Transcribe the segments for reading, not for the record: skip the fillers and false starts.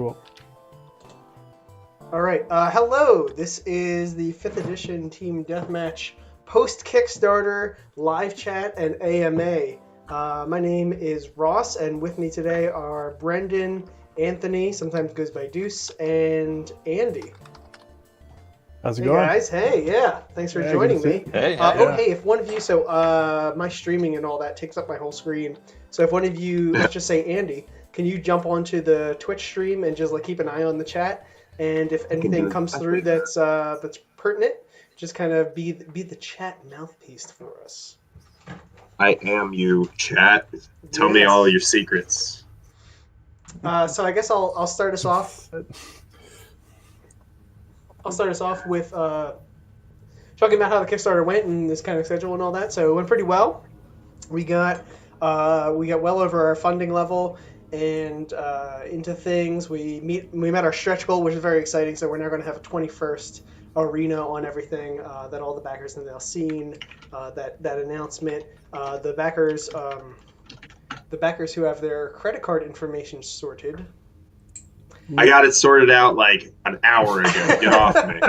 Cool. All right. Hello. This is the 5th edition Team Deathmatch post Kickstarter live chat and AMA. My name is Ross, and with me today are Brendan, Anthony, sometimes goes by Deuce, and Andy. How's it Hey going? guys. Hey, yeah. Thanks for joining me. Hey, Oh, hey, if one of you, my streaming and all that takes up my whole screen. So if one of you, let's just say Andy, can you jump onto the Twitch stream and just keep an eye on the chat? And if anything comes through that's pertinent, just kind of be the chat mouthpiece for us. I am you, chat. Tell me all your secrets. So I guess I'll start us off. I'll start us off with talking about how the Kickstarter went and this kind of schedule and all that. So it went pretty well. We got well over our funding level and into things. We met our stretch goal, which is very exciting. So we're now going to have a 21st arena on everything that all the backers have now seen. That announcement. The backers who have their credit card information sorted. I got it sorted out like an hour ago. Get off me.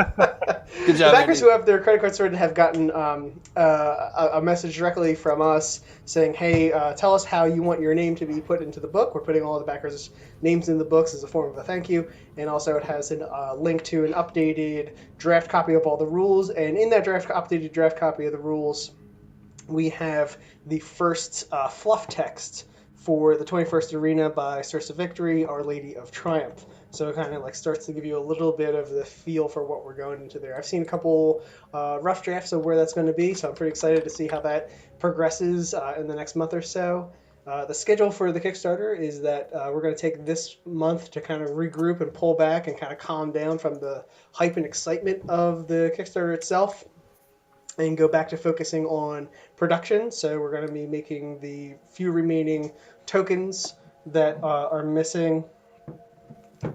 Good job, The backers Andy. who have their credit card sorted have gotten a message directly from us saying, hey, tell us how you want your name to be put into the book. We're putting all the backers' names in the books as a form of a thank you. And also it has a link to an updated draft copy of all the rules. And in that updated draft copy of the rules, we have the first fluff text for the 21st Arena by Source of Victory, Our Lady of Triumph. So it kind of starts to give you a little bit of the feel for what we're going into there. I've seen a couple rough drafts of where that's going to be, so I'm pretty excited to see how that progresses in the next month or so. The schedule for the Kickstarter is that we're going to take this month to kind of regroup and pull back and kind of calm down from the hype and excitement of the Kickstarter itself and go back to focusing on production. So we're going to be making the few remaining tokens that are missing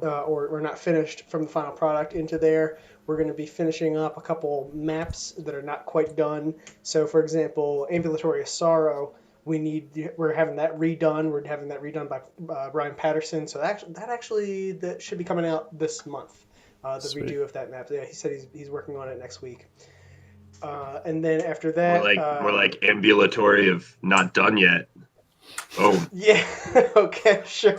or not finished from the final product into there. We're going to be finishing up a couple maps that are not quite done. So, for example, Ambulatory of Sorrow, we're having that redone. We're having that redone by Brian Patterson. So that should be coming out this month. The Sweet. redo of that map. Yeah, he said he's working on it next week. And then after that, More like ambulatory of not done yet. Oh, yeah, okay, sure.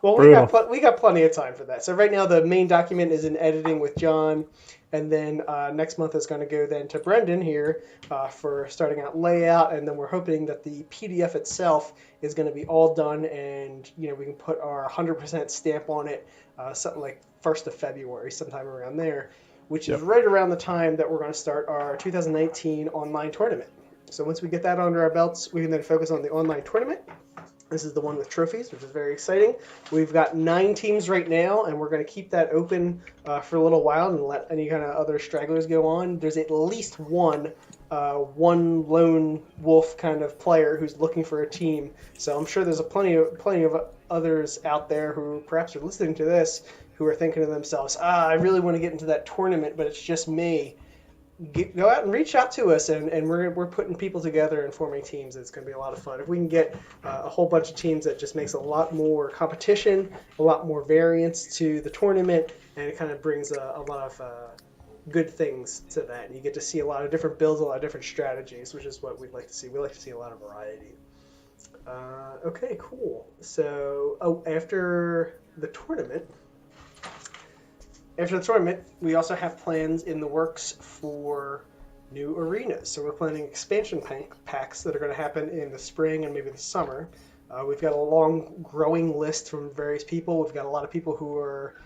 Well, we got plenty of time for that. So right now the main document is in editing with John, and then next month is going to go then to Brendan here for starting out layout, and then we're hoping that the PDF itself is going to be all done, and we can put our 100% stamp on it, something like 1st of February, sometime around there, which is right around the time that we're going to start our 2019 online tournament. So once we get that under our belts, we can then focus on the online tournament. This is the one with trophies, which is very exciting. We've got 9 teams right now, and we're going to keep that open for a little while and let any kind of other stragglers go on. There's at least one lone wolf kind of player who's looking for a team. So I'm sure there's plenty of others out there who perhaps are listening to this who are thinking to themselves, I really want to get into that tournament, but it's just me. Go out and reach out to us, and we're putting people together and forming teams. It's going to be a lot of fun. If we can get a whole bunch of teams, that just makes a lot more competition, a lot more variance to the tournament, and it kind of brings a lot of good things to that. And you get to see a lot of different builds, a lot of different strategies, which is what we'd like to see. We like to see a lot of variety. Okay, cool. So, after the tournament, we also have plans in the works for new arenas. So we're planning expansion packs that are going to happen in the spring and maybe the summer. We've got a long growing list from various people. We've got a lot of people who are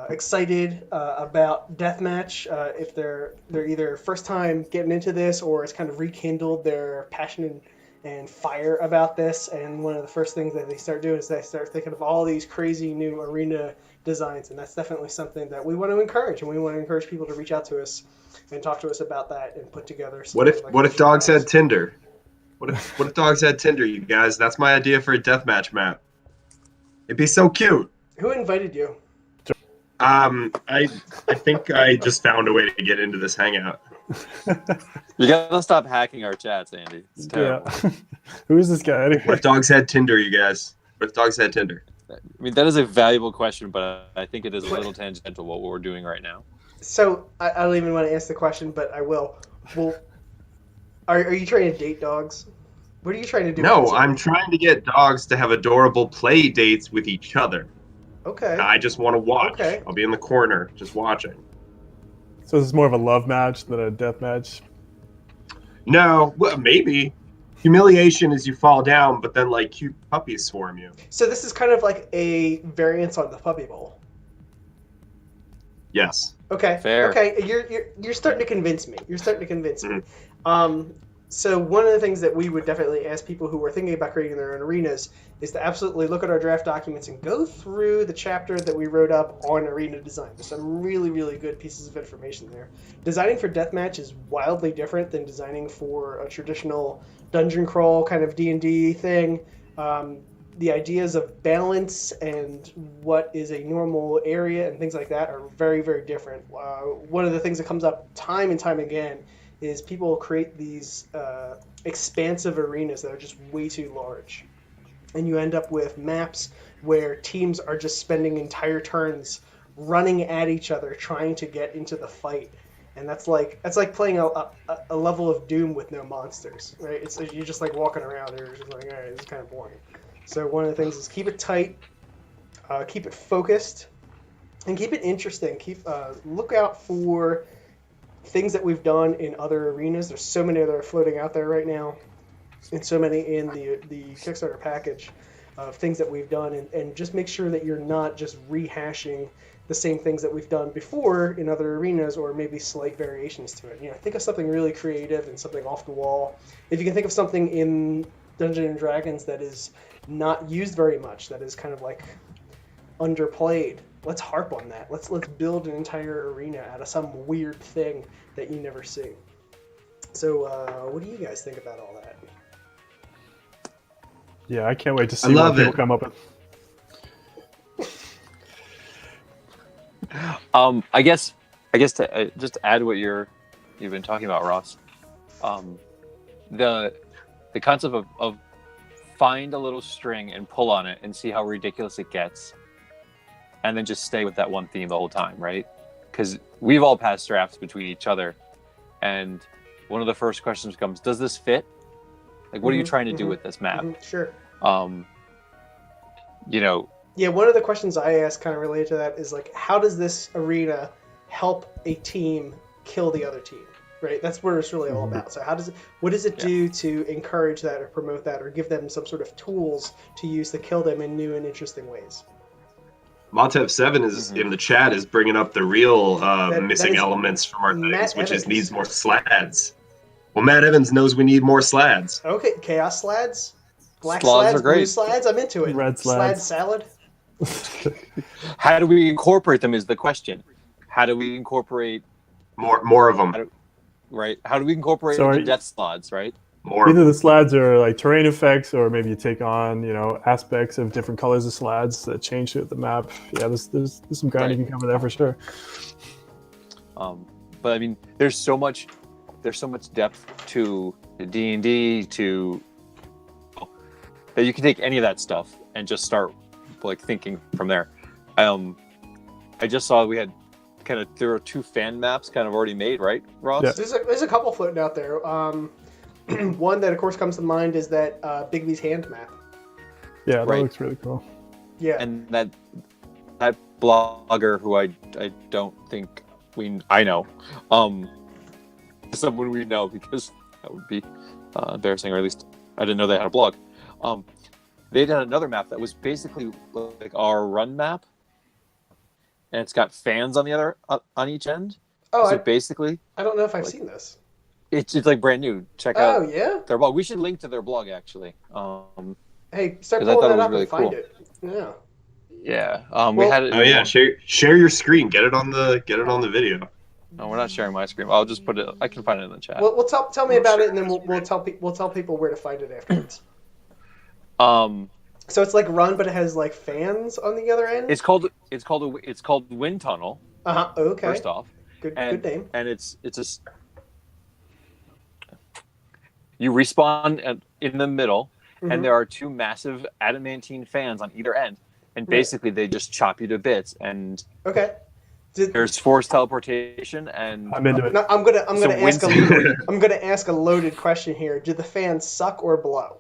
excited about Deathmatch. If they're either first time getting into this or it's kind of rekindled their passion and fire about this. And one of the first things that they start doing is they start thinking of all these crazy new arena designs, and that's definitely something that we want to encourage, and we want to encourage people to reach out to us and talk to us about that and put together. what if dogs had Tinder? What if dogs had Tinder, you guys? That's my idea for a deathmatch map. It'd be so cute. Who invited you? I think I just found a way to get into this hangout. You gotta stop hacking our chats, Andy. It's terrible. Yeah. Who is this guy anyway? What if dogs had Tinder, you guys? What if dogs had Tinder? I mean, that is a valuable question, but I think it is a little tangential what we're doing right now. So I don't even want to ask the question, but I will. Well, are you trying to date dogs? What are you trying to do? with No, this I'm arena? trying to get dogs to have adorable play dates with each other. Okay. I just want to watch. Okay. I'll be in the corner just watching. So this is more of a love match than a death match. No, well, maybe. Humiliation is you fall down, but then like cute puppies swarm you. So this is kind of like a variance on the puppy bowl. Yes. Okay. Fair. Okay. You're starting to convince me. You're starting to convince me. So one of the things that we would definitely ask people who are thinking about creating their own arenas is to absolutely look at our draft documents and go through the chapter that we wrote up on arena design. There's some really, really good pieces of information there. Designing for deathmatch is wildly different than designing for a traditional dungeon crawl kind of D&D thing. The ideas of balance and what is a normal area and things like that are very, very different. One of the things that comes up time and time again is people create these expansive arenas that are just way too large. And you end up with maps where teams are just spending entire turns running at each other trying to get into the fight. And that's like playing a level of Doom with no monsters, right? It's you're just like walking around and you're just like, all right, this is kind of boring. So one of the things is keep it tight, keep it focused, and keep it interesting. Look out for things that we've done in other arenas. There's so many that are floating out there right now, and so many in the Kickstarter package of things that we've done, and just make sure that you're not just rehashing the same things that we've done before in other arenas, or maybe slight variations to it. Think of something really creative and something off the wall. If you can think of something in Dungeons and Dragons that is not used very much, that is kind of like underplayed, let's harp on that. Let's build an entire arena out of some weird thing that you never see. So what do you guys think about all that? Yeah, I can't wait to I see what love people it. come up with. I guess to just add what you've been talking about, Ross. The concept of find a little string and pull on it and see how ridiculous it gets, and then just stay with that one theme the whole time, right? Because we've all passed drafts between each other, and one of the first questions becomes, does this fit? Like, what are you trying to do with this map? Sure. Yeah, one of the questions I asked kind of related to that is like, how does this arena help a team kill the other team? Right? That's what it's really all about. So what does it do to encourage that or promote that or give them some sort of tools to use to kill them in new and interesting ways? Montev7 is in the chat is bringing up the real That missing is elements from our Matt things, which is Evans. needs more slads. Well, Matt Evans knows we need more slads. Okay, chaos slads? Black Slads slads, are great. blue slads? I'm into it. Red Slad slads. salad? how do we incorporate them is the question. How do we incorporate, More of them. right? How do we incorporate So the death slots, right? More of Either them. the slads are like terrain effects, or maybe you take on aspects of different colors of slads that change the map. Yeah, there's some ground you can cover there for sure. But I mean, there's so much depth to the D&D that you can take any of that stuff and just start like thinking from there. I just saw we had there were 2 fan maps kind of already made, right, Ross? Yeah. There's a couple floating out there. One that, of course, comes to mind is that Bigby's hand map. Yeah, that Right. looks really cool. Yeah. And that blogger who I don't think I know, someone we know, because that would be embarrassing, or at least I didn't know they had a blog. They did another map that was basically like our run map, and it's got fans on the other on each end. Oh, So basically, I don't know if I've seen this. it's like brand new. Check Oh, out yeah? their blog. We should link to their blog actually. Hey, start 'Cause I pulling thought it that was up really and find cool. it. Yeah. Yeah, we Well- had it. Oh yeah, share your screen. Get it on the video. No, we're not sharing my screen. I'll just put it. I can find it in the chat. Well, tell me about it, and then we'll tell people where to find it afterwards. So it's like Run, but it has like fans on the other end. It's called Wind Tunnel. Okay. First off, Good name. And you respawn in the middle, Mhm. and there are 2 massive adamantine fans on either end. and basically they just chop you to bits. And Okay. there's forced teleportation, and I'm into it. No, I'm gonna some ask wind speed where you- I'm gonna ask a loaded question here. Do the fans suck or blow?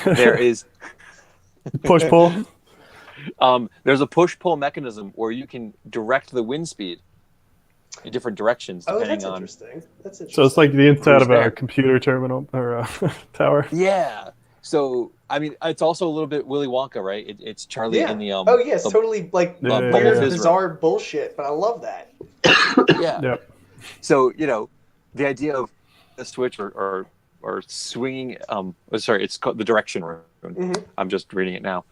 there is Push pull. there's a push-pull mechanism where you can direct the wind speed in different directions Oh, depending that's on. interesting. That's interesting. So it's like the inside Who's of there? a computer terminal or a tower. Yeah. So I mean, it's also a little bit Willy Wonka, right? It's Charlie yeah. in the Oh yes, the- totally like Yeah, weird, yeah, yeah. bizarre bullshit. But I love that. yeah. Yep. So the idea of a switch or swinging. Sorry, it's called the direction rune. Mhm. I'm just reading it now.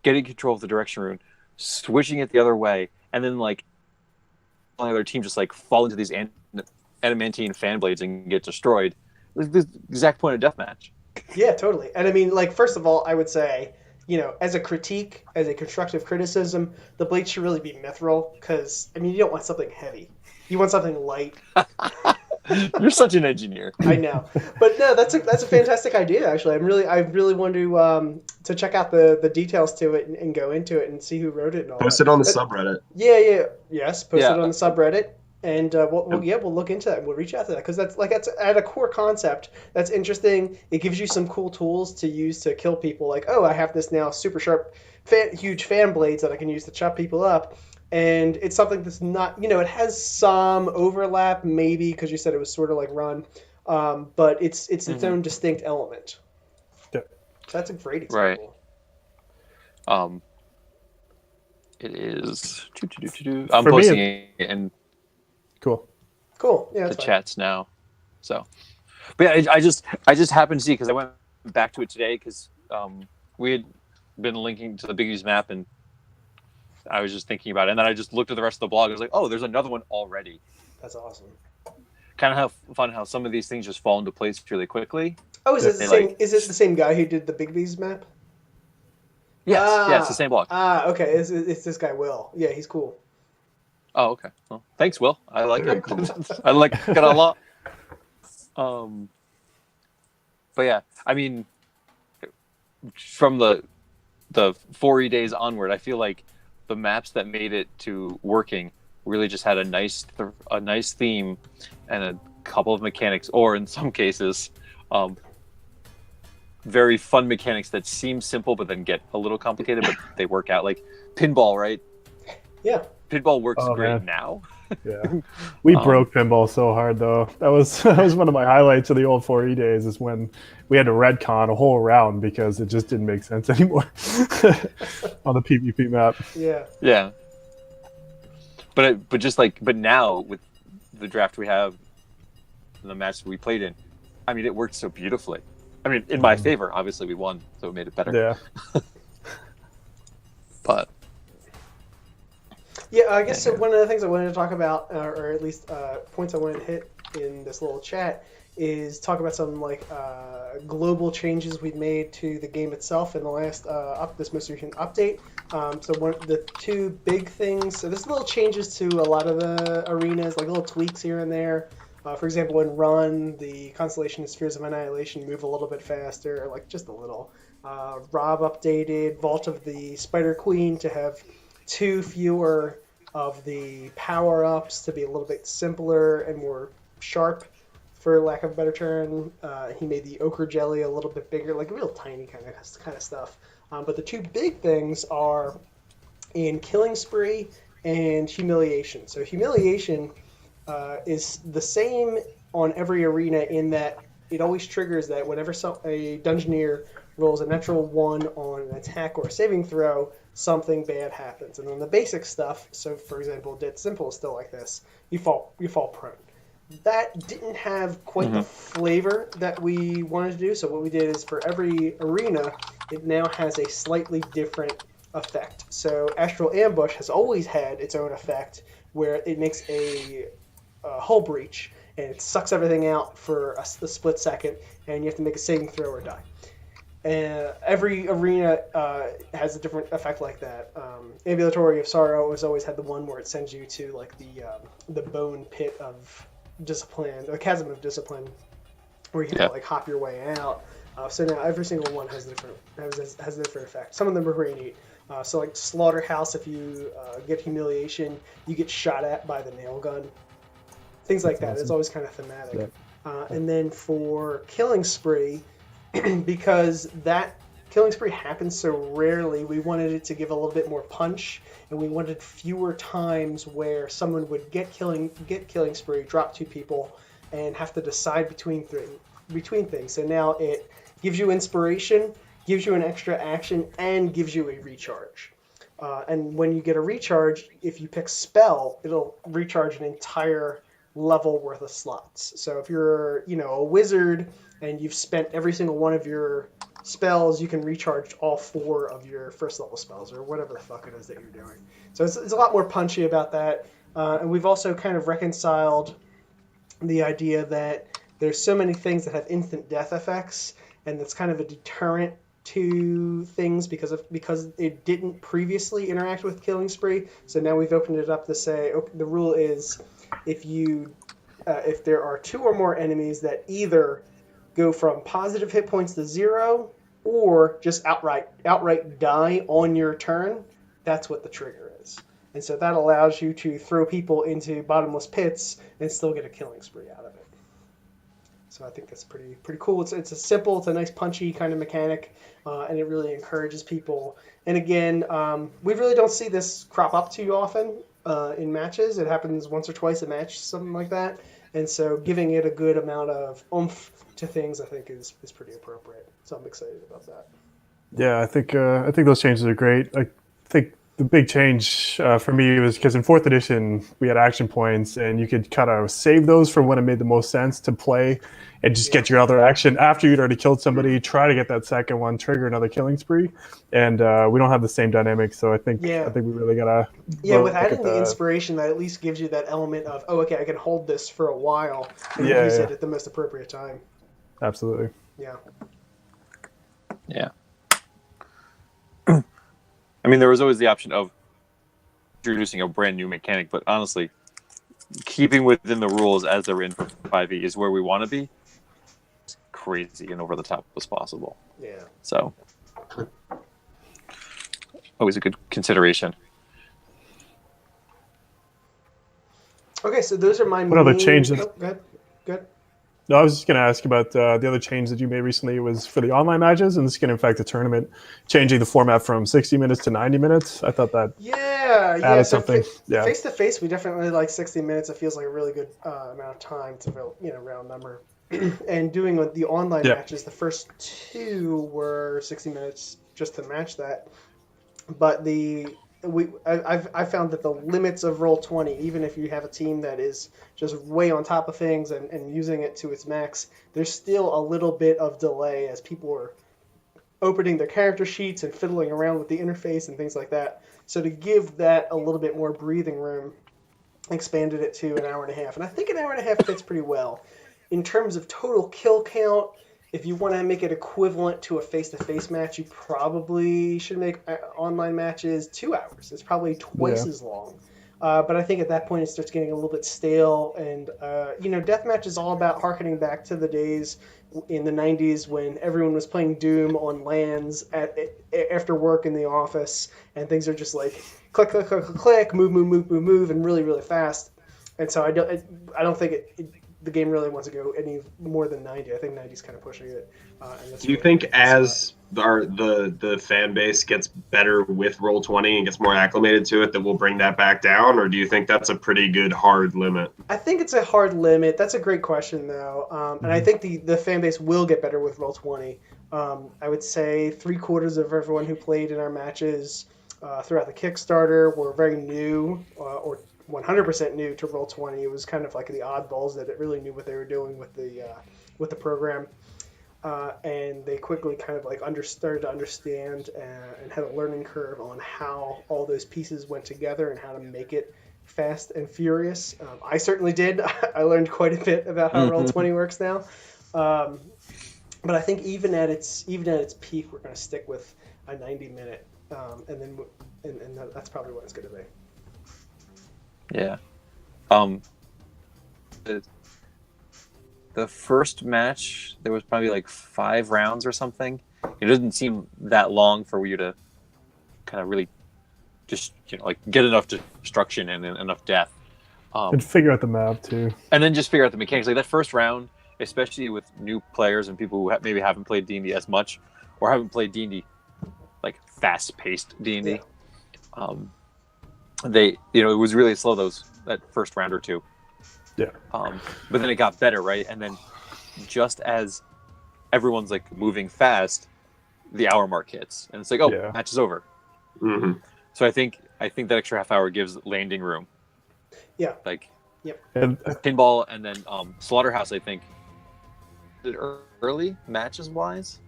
Getting control of the direction rune, switching it the other way, and then like the other team just like fall into these adamantine fan blades and get destroyed. It's the exact point of deathmatch. Yeah, totally. And I mean, like, first of all, I would say, as a critique, as a constructive criticism, the blade should really be mithril because, I mean, you don't want something heavy. You want something light. You're such an engineer. I know, but no, that's a fantastic idea. Actually, I really want to check out the details to it and go into it and see who wrote it and all. Post that. it on the But- subreddit. Yes, post it on the subreddit, and we'll look into that and we'll reach out to that because that's at a core concept that's interesting. It gives you some cool tools to use to kill people. Like, oh, I have this now super sharp, huge fan blades that I can use to chop people up. And it's something that's not, it has some overlap maybe because you said it was sort of like Run, but it's its own distinct element. Yeah. So that's a great example. Right. It is. I'm For me, posting it in Cool. Cool. Yeah, the that's fine. chats now. So, but yeah, I just happened to see because I went back to it today because we had been linking to the Biggie's map and I was just thinking about it, and then I just looked at the rest of the blog. I was like, oh, there's another one already. That's awesome. Kind of fun how some of these things just fall into place really quickly. Oh, is it the They, same? like- Is it the same guy who did the Big V's map? Yes, yeah, it's the same blog. Okay. It's this guy Will. Yeah, he's cool. Oh, okay. Well, thanks, Will. I like Very it. cool. I like it a lot. But yeah, I mean, from the 4E days onward, I feel like the maps that made it to working really just had a nice theme and a couple of mechanics, or in some cases, very fun mechanics that seem simple but then get a little complicated, but they work out. Like pinball, right? Yeah. Pinball works Oh, great man. now. Yeah. We Um, broke pinball so hard though. That was one of my highlights of the old 4E days is when we had to retcon a whole round because it just didn't make sense anymore on the PvP map. Yeah. Yeah. But now with the draft we have and the match we played in, I mean, it worked so beautifully. I mean, in my favor, obviously we won, so it made it better. Yeah. But Yeah, I guess so. One of the things I wanted to talk about, or at least points I wanted to hit in this little chat, is talk about some global changes we've made to the game itself in the last this most recent update. So the two big things. So there's little changes to a lot of the arenas, like little tweaks here and there. For example, in Run, the Constellation of Spheres of Annihilation move a little bit faster, like just a little. Rob updated Vault of the Spider Queen to have 2 fewer of the power-ups, to be a little bit simpler and more sharp, for lack of a better term. He made the ochre jelly a little bit bigger, like real tiny kind of stuff. But the two big things are in Killing Spree and Humiliation. So Humiliation is the same on every arena in that it always triggers that whenever a Dungeoneer rolls a natural 1 on an attack or a saving throw, something bad happens. And then the basic stuff, so for example, Dead Simple is still like this, you fall prone. That didn't have quite the flavor that we wanted to do, so what we did is for every arena, it now has a slightly different effect. So Astral Ambush has always had its own effect, where it makes a hull breach, and it sucks everything out for a split second, and you have to make a saving throw or die. Every arena has a different effect like that. Ambulatory of Sorrow has always had the one where it sends you to like the bone pit of discipline, the chasm of discipline, where you have to like hop your way out. So now every single one has a different effect. Some of them are very neat. So like Slaughterhouse, if you get humiliation, you get shot at by the nail gun. Things like that. Awesome. It's always kind of thematic. Yeah. And then for Killing Spree, because that Killing Spree happens so rarely, we wanted it to give a little bit more punch, and we wanted fewer times where someone would get Killing Spree, drop 2 people, and have to decide between things. So now it gives you inspiration, gives you an extra action, and gives you a recharge. And when you get a recharge, if you pick spell, it'll recharge an entire level worth of slots. So if you're, a wizard and you've spent every single one of your spells, you can recharge all 4 of your first level spells or whatever the fuck it is that you're doing. So it's a lot more punchy about that. And we've also kind of reconciled the idea that there's so many things that have instant death effects, and that's kind of a deterrent to things because it didn't previously interact with Killing Spree. So now we've opened it up to say, okay, the rule is if there are 2 or more enemies that either go from positive hit points to 0 or just outright die on your turn, that's what the trigger is. And so that allows you to throw people into bottomless pits and still get a killing spree out of it. So I think that's pretty cool. It's a nice punchy kind of mechanic, and it really encourages people. And again, we really don't see this crop up too often in matches. It happens once or twice a match, something like that. And so giving it a good amount of oomph to things, I think, is pretty appropriate. So I'm excited about that. Yeah, I think those changes are great. I think the big change for me was because in 4th edition we had action points, and you could kind of save those for when it made the most sense to play, and just get your other action after you'd already killed somebody. Try to get that second one, trigger another killing spree, and we don't have the same dynamic. So I think we really gotta with adding the inspiration, that at least gives you that element of, oh, okay, I can hold this for a while and use it at the most appropriate time. Absolutely. Yeah. Yeah. I mean, there was always the option of introducing a brand new mechanic, but honestly, keeping within the rules as they're in for 5e is where we want to be. It's crazy and over the top as possible. Yeah. So, always a good consideration. Okay, so those are my What other changes? Oh, go ahead. No, I was just going to ask about the other change that you made recently was for the online matches, and this is going to affect the tournament, changing the format from 60 minutes to 90 minutes. I thought that added something. Face to face, we definitely like 60 minutes. It feels like a really good amount of time. It's a round number. And doing the online matches, the first 2 were 60 minutes just to match that. But I found that the limits of Roll20, even if you have a team that is just way on top of things and using it to its max, there's still a little bit of delay as people are opening their character sheets and fiddling around with the interface and things like that. So to give that a little bit more breathing room, expanded it to an hour and a half. And I think an hour and a half fits pretty well. In terms of total kill count, if you want to make it equivalent to a face-to-face match, you probably should make online matches 2 hours. It's probably twice as long. But I think at that point it starts getting a little bit stale. And, Deathmatch is all about harkening back to the days in the 90s when everyone was playing Doom on LANs after work in the office. And things are just like click, click, click, click, click, move, and really, really fast. And so I don't think the game really wants to go any more than 90. I think 90 is kind of pushing it. Do you think as the fan base gets better with Roll20 and gets more acclimated to it, that we'll bring that back down, or do you think that's a pretty good hard limit? I think it's a hard limit. That's a great question, though. And I think the fan base will get better with Roll20. I would say 3/4 of everyone who played in our matches throughout the Kickstarter were very new or 100% new to Roll20. It was kind of like the oddballs that it really knew what they were doing with the program, and they quickly kind of like started to understand and had a learning curve on how all those pieces went together and how to make it fast and furious. I certainly did. I learned quite a bit about how Roll20 works now, but I think even at its peak, we're going to stick with a 90-minute, and that's probably what it's going to be. Yeah. the first match there was probably like 5 rounds or something. It doesn't seem that long for you to kind of really just like get enough destruction and enough death. And figure out the map too. And then just figure out the mechanics. Like that first round, especially with new players and people who maybe haven't played D&D as much, or haven't played D&D like fast-paced D&D. They, it was really slow that first round or two. Yeah. But then it got better, right? And then just as everyone's like moving fast, the hour mark hits, and it's like, match is over. Mm-hmm. So I think that extra half hour gives landing room. Yeah. Like, yep. And pinball and then Slaughterhouse, I think, did early matches wise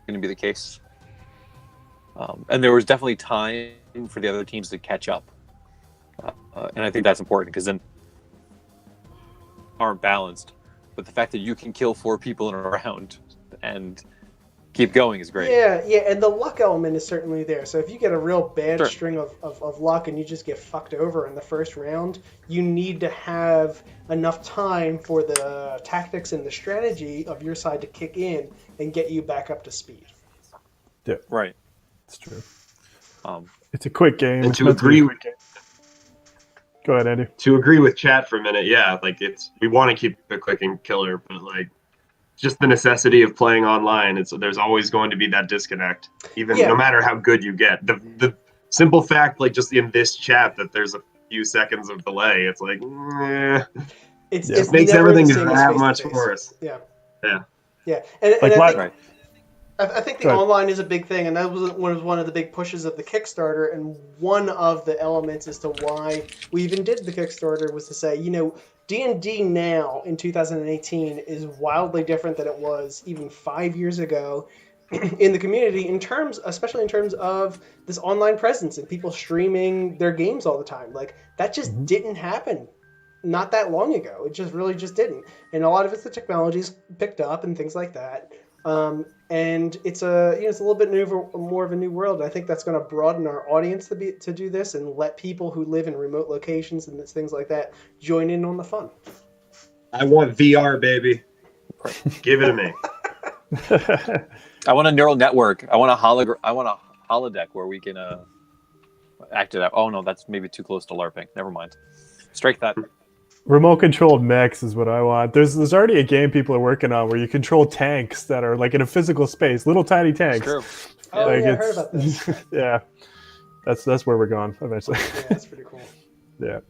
going to be the case. And there was definitely time for the other teams to catch up. And I think that's important because then aren't balanced. But the fact that you can kill 4 people in a round and keep going is great. Yeah, and the luck element is certainly there. So if you get a real bad string of luck and you just get fucked over in the first round, you need to have enough time for the tactics and the strategy of your side to kick in and get you back up to speed. Yeah, right. It's true. It's a quick game. And to agree with, go ahead, Andy. To agree with chat for a minute, yeah, like we want to keep it quick and killer, but like just the necessity of playing online. There's always going to be that disconnect, even no matter how good you get. The simple fact, like just in this chat, that there's a few seconds of delay. It's like, it makes everything that much worse. Yeah. And I think the online is a big thing, and that was one of the big pushes of the Kickstarter, and one of the elements as to why we even did the Kickstarter was to say, D&D now in 2018 is wildly different than it was even 5 years ago in the community, especially in terms of this online presence and people streaming their games all the time. Like, that just didn't happen not that long ago. It just really just didn't. And a lot of it's the technology's picked up and things like that. And it's it's a little bit more of a new world. I think that's going to broaden our audience to do this and let people who live in remote locations and things like that join in on the fun. I want VR, baby. Give it to me. I want a neural network. I want a holodeck where we can act it out. Oh no, that's maybe too close to LARPing. Never mind. Strike that. Remote controlled mechs is what I want. There's already a game people are working on where you control tanks that are like in a physical space, little tiny tanks. True. Oh, I heard about this. Yeah, that's where we're going eventually. Yeah, that's pretty cool. Yeah.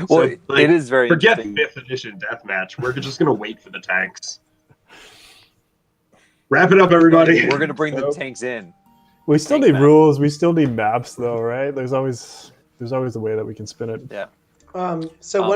Well, it is very forget interesting. 5th edition deathmatch. We're just gonna wait for the tanks. Wrap it up, everybody. We're gonna bring the tanks in. We still need rules. We still need maps, though, right? There's always a way that we can spin it. Yeah. One of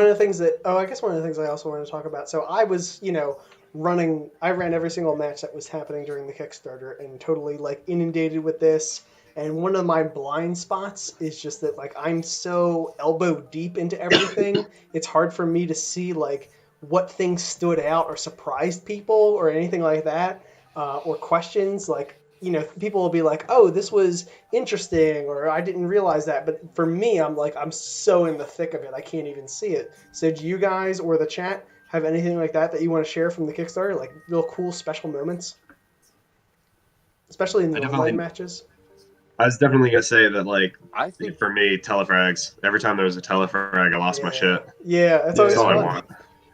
the things I also want to talk about. So I was, I ran every single match that was happening during the Kickstarter and totally like inundated with this. And one of my blind spots is just that like I'm so elbow deep into everything. It's hard for me to see like what things stood out or surprised people or anything like that, or questions like. People will be like, oh, this was interesting, or I didn't realize that. But for me, I'm so in the thick of it, I can't even see it. So do you guys or the chat have anything like that you want to share from the Kickstarter, like real cool special moments? Especially in the online matches? I was definitely going to say that, like, I think for me, telefrags. Every time there was a telefrag, I lost my shit. Yeah, that's always all fun. I want.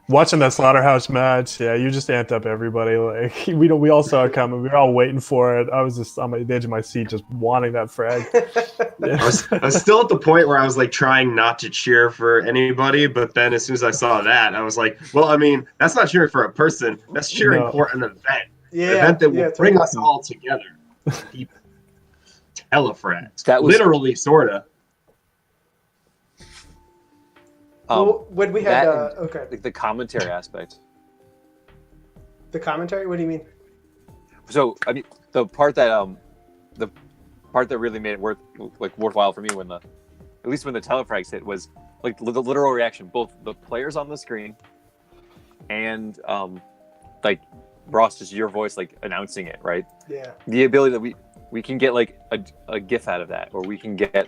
Watching that Slaughterhouse match, yeah, you just amped up everybody. Like we all saw it coming. We were all waiting for it. I was just on the edge of my seat, just wanting that frag. Yeah. I was still at the point where I was like trying not to cheer for anybody, but then as soon as I saw that, I was like, well, I mean, that's not cheering for a person. That's cheering for an event. Yeah, An event that will totally. bring us all together. Telefrags. That was literally, sorta. When we had like the commentary aspect. The commentary? What do you mean? So I mean the part that really made it worthwhile for me when the telefrags hit was like the literal reaction, both the players on the screen and like Ross, just your voice like announcing it, right? Yeah. The ability that we can get like a GIF out of that, or we can get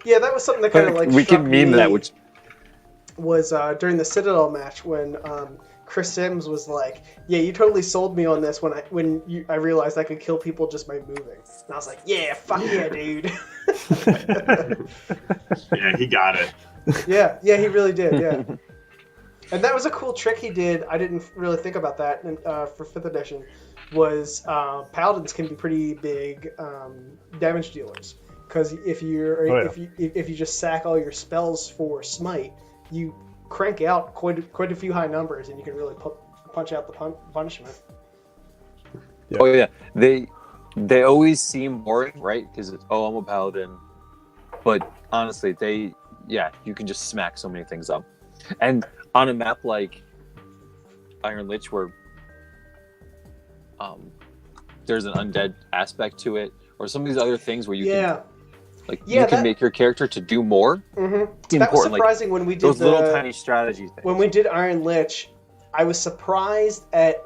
Yeah, that was something that kind of like we struck can meme me. that, which was during the Citadel match when Chris Sims was like, "Yeah, you totally sold me on this I realized I could kill people just by moving." And I was like, "Yeah, fuck yeah, dude." Yeah, he got it. Yeah, he really did. Yeah, and that was a cool trick he did. I didn't really think about that for 5th edition. Was paladins can be pretty big damage dealers because if you just sack all your spells for smite, you crank out quite a few high numbers, and you can really punch out the punishment. Yeah. Oh yeah, they always seem boring, right? Because I'm a paladin, but honestly, you can just smack so many things up, and on a map like Iron Lich where there's an undead aspect to it, or some of these other things where you can make your character to do more. Mm-hmm. That was surprising when we did those little tiny strategy things. When we did Iron Lich, I was surprised that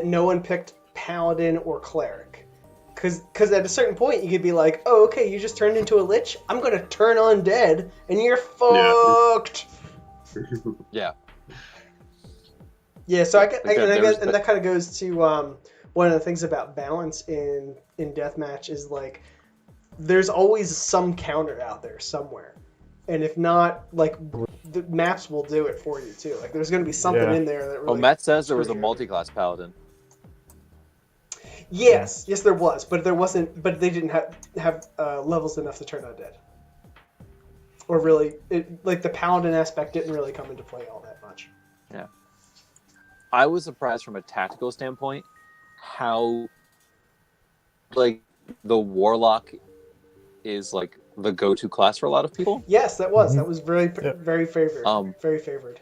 no one picked Paladin or Cleric, because at a certain point you could be like, oh, okay, you just turned into a Lich, I'm gonna turn undead, and you're fucked. Yeah. Yeah, so I guess that kind of goes to one of the things about balance in deathmatch is like there's always some counter out there somewhere, and if not, like the maps will do it for you too. Like there's going to be something in there that really. Matt says there was a multi-class paladin. Yes, there was, but there wasn't. But they didn't have levels enough to turn undead, or really, the paladin aspect didn't really come into play all that much. Yeah. I was surprised from a tactical standpoint how like the warlock is like the go-to class for a lot of people. Yes, that was very very favored. Very favored.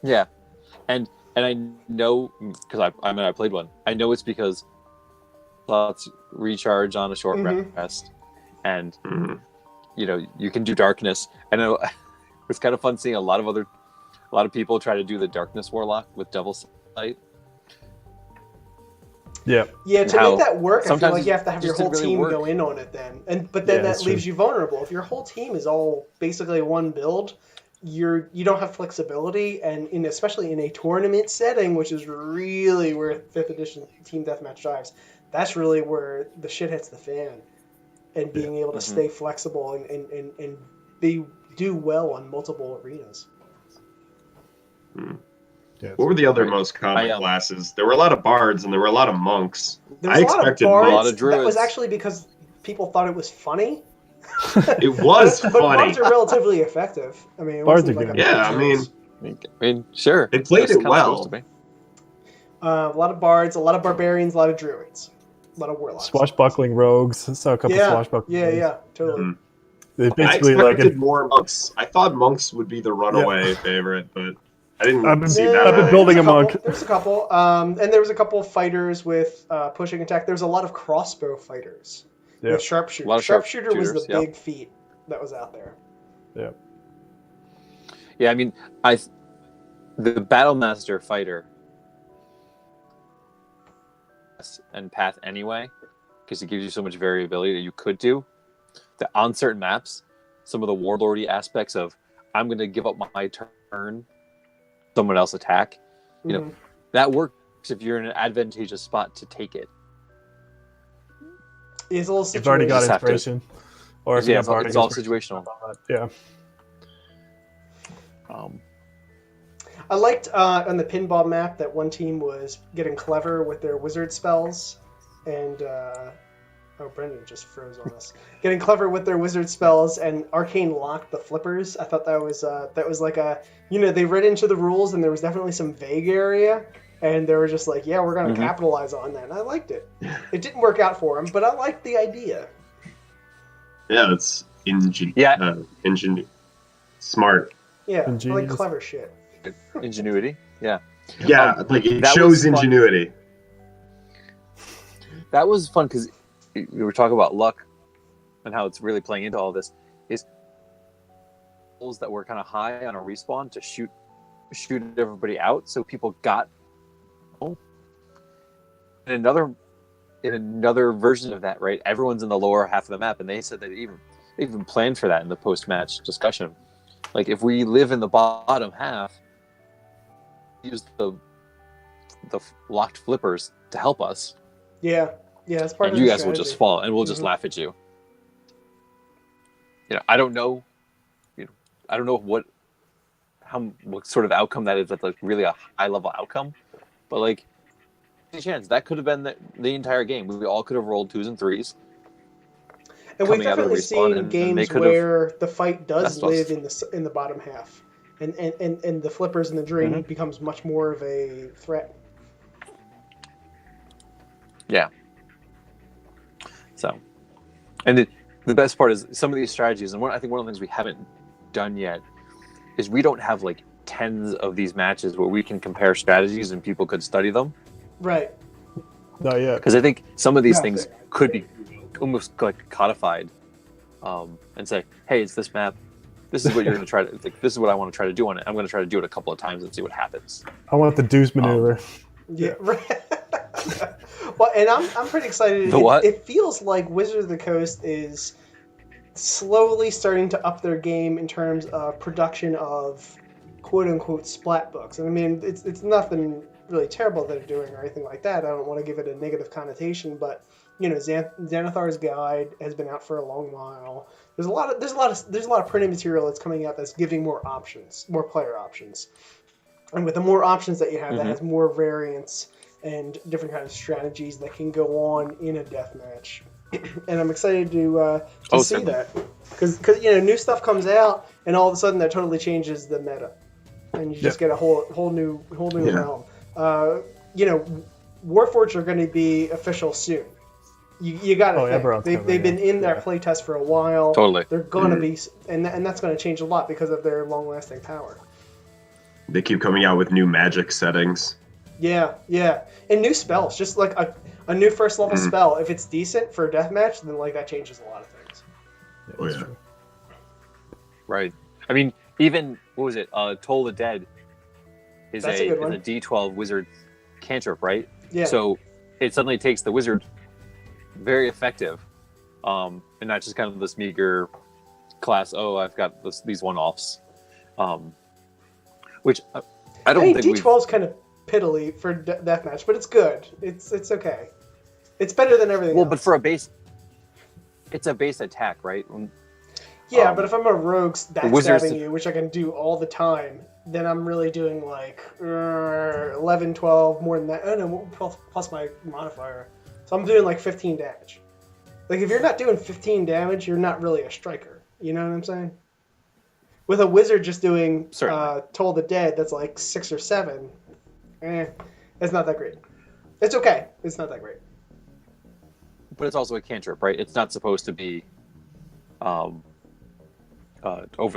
Yeah, and I know because I played one. I know it's because slots recharge on a short rest, and you can do darkness. And it was kind of fun seeing a lot of people try to do the darkness warlock with double sight. Yeah. Yeah, to make that work, I feel like you have to have your whole team go in on it then. But then that leaves you vulnerable. If your whole team is all basically one build, you don't have flexibility, and especially in a tournament setting, which is really where 5th edition team deathmatch drives, that's really where the shit hits the fan. And being able to stay flexible and do well on multiple arenas. What were the other most common classes? There were a lot of bards and there were a lot of monks. I expected a lot of druids. That was actually because people thought it was funny. It was funny. But bards are relatively effective. I mean, bards are good. Yeah, I mean, sure. They played it well. A lot of bards, a lot of barbarians, a lot of druids, a lot of warlocks. Swashbuckling rogues. I saw a couple swashbuckling. Yeah, totally. They basically I expected more monks. I thought monks would be the runaway favorite, but I didn't see that. I've been building a monk. There's a couple. And there was a couple of fighters with pushing attack. There's a lot of crossbow fighters with sharpshooter. Sharpshooter was the big feat that was out there. Yeah. Yeah, I mean, the Battlemaster fighter and path anyway, because it gives you so much variability that you could do. That on certain maps, some of the warlordy aspects of I'm going to give up my turn, someone else attack, that works if you're in an advantageous spot to take it. It's a little situational. You've already got inspiration. Or if it's all situational. Yeah. I liked on the pinball map that one team was getting clever with their wizard spells, and Brendan just froze on us. Getting clever with their wizard spells and arcane locked the flippers. I thought that was like they read into the rules and there was definitely some vague area, and they were just like, yeah, we're gonna capitalize on that, and I liked it. It didn't work out for them, but I liked the idea. Yeah, it's smart. Yeah, I like clever shit. Ingenuity. Yeah. Yeah, it shows ingenuity. That was fun because we were talking about luck and how it's really playing into all this. Is that were kind of high on a respawn to shoot everybody out, so people got. In another version of that, right? Everyone's in the lower half of the map, and they said that they even planned for that in the post-match discussion. Like if we live in the bottom half, use the locked flippers to help us. Yeah, that's part And of you the guys strategy. will just fall, and we'll just laugh at you. I don't know. I don't know what sort of outcome that is. That's like really a high level outcome, but like, any chance that could have been the entire game. We all could have rolled 2s and 3s. And we've coming out of the definitely respawn, seen and they games could have where the fight does messed live us. in the bottom half, and the flippers and the drain becomes much more of a threat. Yeah. So, and the best part is some of these strategies, and I think one of the things we haven't done yet is we don't have like tens of these matches where we can compare strategies and people could study them. Right. Not yet. Because I think some of these things could be almost like codified, and say, hey, it's this map. This is what you're going to try to. Like, this is what I want to try to do on it. I'm going to try to do it a couple of times and see what happens. I want the deuce maneuver. Yeah. Right. Well, and I'm pretty excited. It feels like Wizards of the Coast is slowly starting to up their game in terms of production of quote unquote splat books. And I mean, it's nothing really terrible that they're doing or anything like that. I don't want to give it a negative connotation, but Xanathar's Guide has been out for a long while. There's a lot of printed material that's coming out that's giving more options, more player options. And with the more options that you have, that has more variants and different kinds of strategies that can go on in a deathmatch. And I'm excited to see that, because new stuff comes out, and all of a sudden that totally changes the meta, and you just get a whole new realm. Warforged are going to be official soon. You got to think they've been in their playtest for a while. Totally, they're going to be, and that's going to change a lot because of their long-lasting power. They keep coming out with new magic settings. Yeah, and new spells. Just like a new first level spell, if it's decent for a deathmatch, then like that changes a lot of things. Oh yeah. Right. I mean, even what was it? Toll the Dead is That's a D12 wizard cantrip, right? Yeah. So it suddenly takes the wizard very effective, and not just kind of this meager class. Oh, I've got these one-offs, which I don't think D12 is kind of piddly for deathmatch, but it's good. It's okay. It's better than everything else. But for a base, it's a base attack, right? Yeah, but if I'm a rogue backstabbing you, which I can do all the time, then I'm really doing like 11, 12, more than that. Oh no, plus my modifier. So I'm doing like 15 damage. Like if you're not doing 15 damage, you're not really a striker. You know what I'm saying? With a wizard just doing Toll the Dead, that's like 6 or 7. It's not that great. It's okay. It's not that great. But it's also a cantrip, right? It's not supposed to be over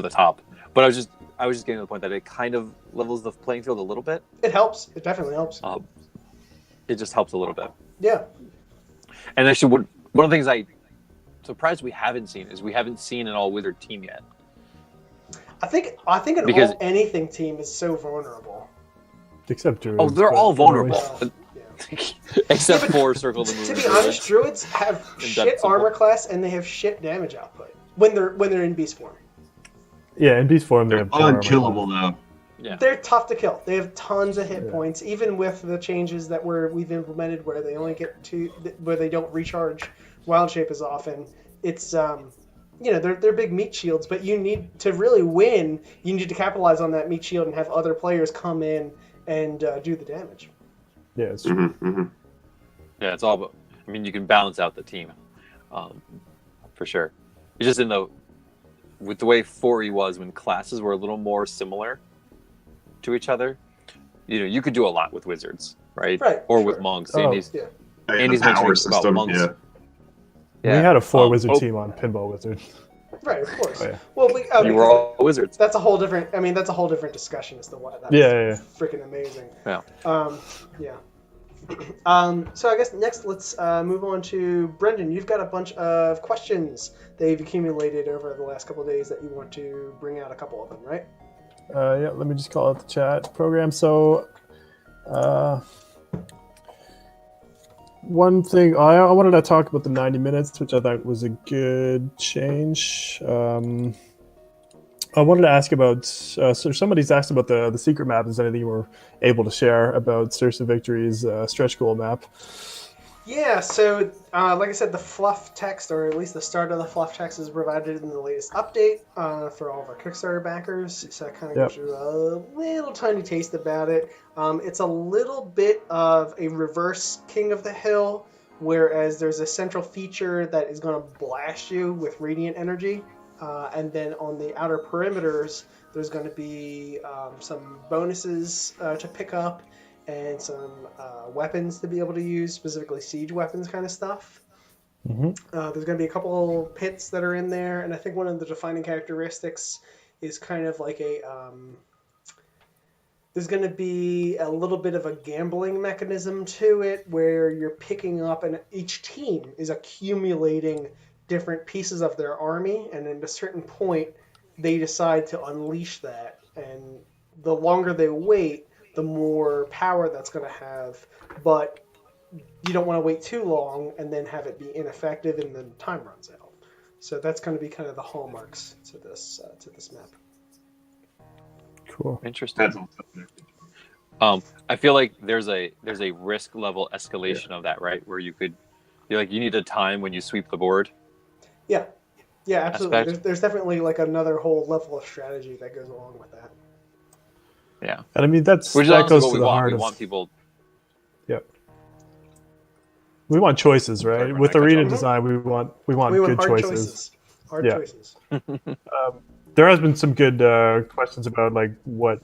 the top. But I was just getting to the point that it kind of levels the playing field a little bit. It helps. It definitely helps. It just helps a little bit. Yeah. And actually, one of the things I'm surprised we haven't seen is we haven't seen an all wizard team yet. I think an all anything team is so vulnerable. Except Druids. Oh, they're all vulnerable. Yeah. Except for Circle of the Moon. To be honest, Druids have shit armor class and they have shit damage output when they're in beast form. Yeah, in beast form they're unkillable though. Yeah. They're tough to kill. They have tons of hit points, even with the changes that we've implemented, where they only get where they don't recharge wild shape as often. It's they're big meat shields, but you need to really win. You need to capitalize on that meat shield and have other players come in and do the damage. Yeah, it's true. Yeah, it's all about. I mean, you can balance out the team, for sure. It's just with the way 4E was when classes were a little more similar to each other. You could do a lot with wizards, right? Right. Or with monks. Andy's mentioning system, about monks. Yeah. We had a 4-wizard team on Pinball Wizard. Right, of course. Oh, yeah. Well, you were all wizards. That's a whole different. I mean, that's a whole different discussion as to why that was freaking amazing. Yeah. So I guess next let's move on to Brendan. You've got a bunch of questions that you've accumulated over the last couple of days that you want to bring out a couple of them, right? Yeah, let me just call out the chat program. So, one thing I wanted to talk about the 90 minutes, which I thought was a good change. I wanted to ask about. So somebody's asked about the secret map. Is there anything you were able to share about Source of Victory's stretch goal map? Yeah, so like I said, the fluff text, or at least the start of the fluff text, is provided in the latest update for all of our Kickstarter backers. So that kind of gives you a little tiny taste about it. It's a little bit of a reverse King of the Hill, whereas there's a central feature that is going to blast you with radiant energy. And then on the outer perimeters, there's going to be some bonuses to pick up and some weapons to be able to use, specifically siege weapons kind of stuff. Mm-hmm. There's going to be a couple pits that are in there, and I think one of the defining characteristics is kind of like there's going to be a little bit of a gambling mechanism to it, where you're picking up, and each team is accumulating different pieces of their army, and at a certain point, they decide to unleash that. And the longer they wait, the more power that's going to have. But you don't want to wait too long and then have it be ineffective and then time runs out. So that's going to be kind of the hallmarks to this map. Cool. Interesting. I feel like there's a risk level escalation of that, right? Where you need a time when you sweep the board. Yeah, absolutely. There's definitely like another whole level of strategy that goes along with that. Yeah, and I mean that goes to the heart of. We want people. Yep. We want choices, right? With arena design, we want good hard choices. Hard choices. There has been some good questions about like what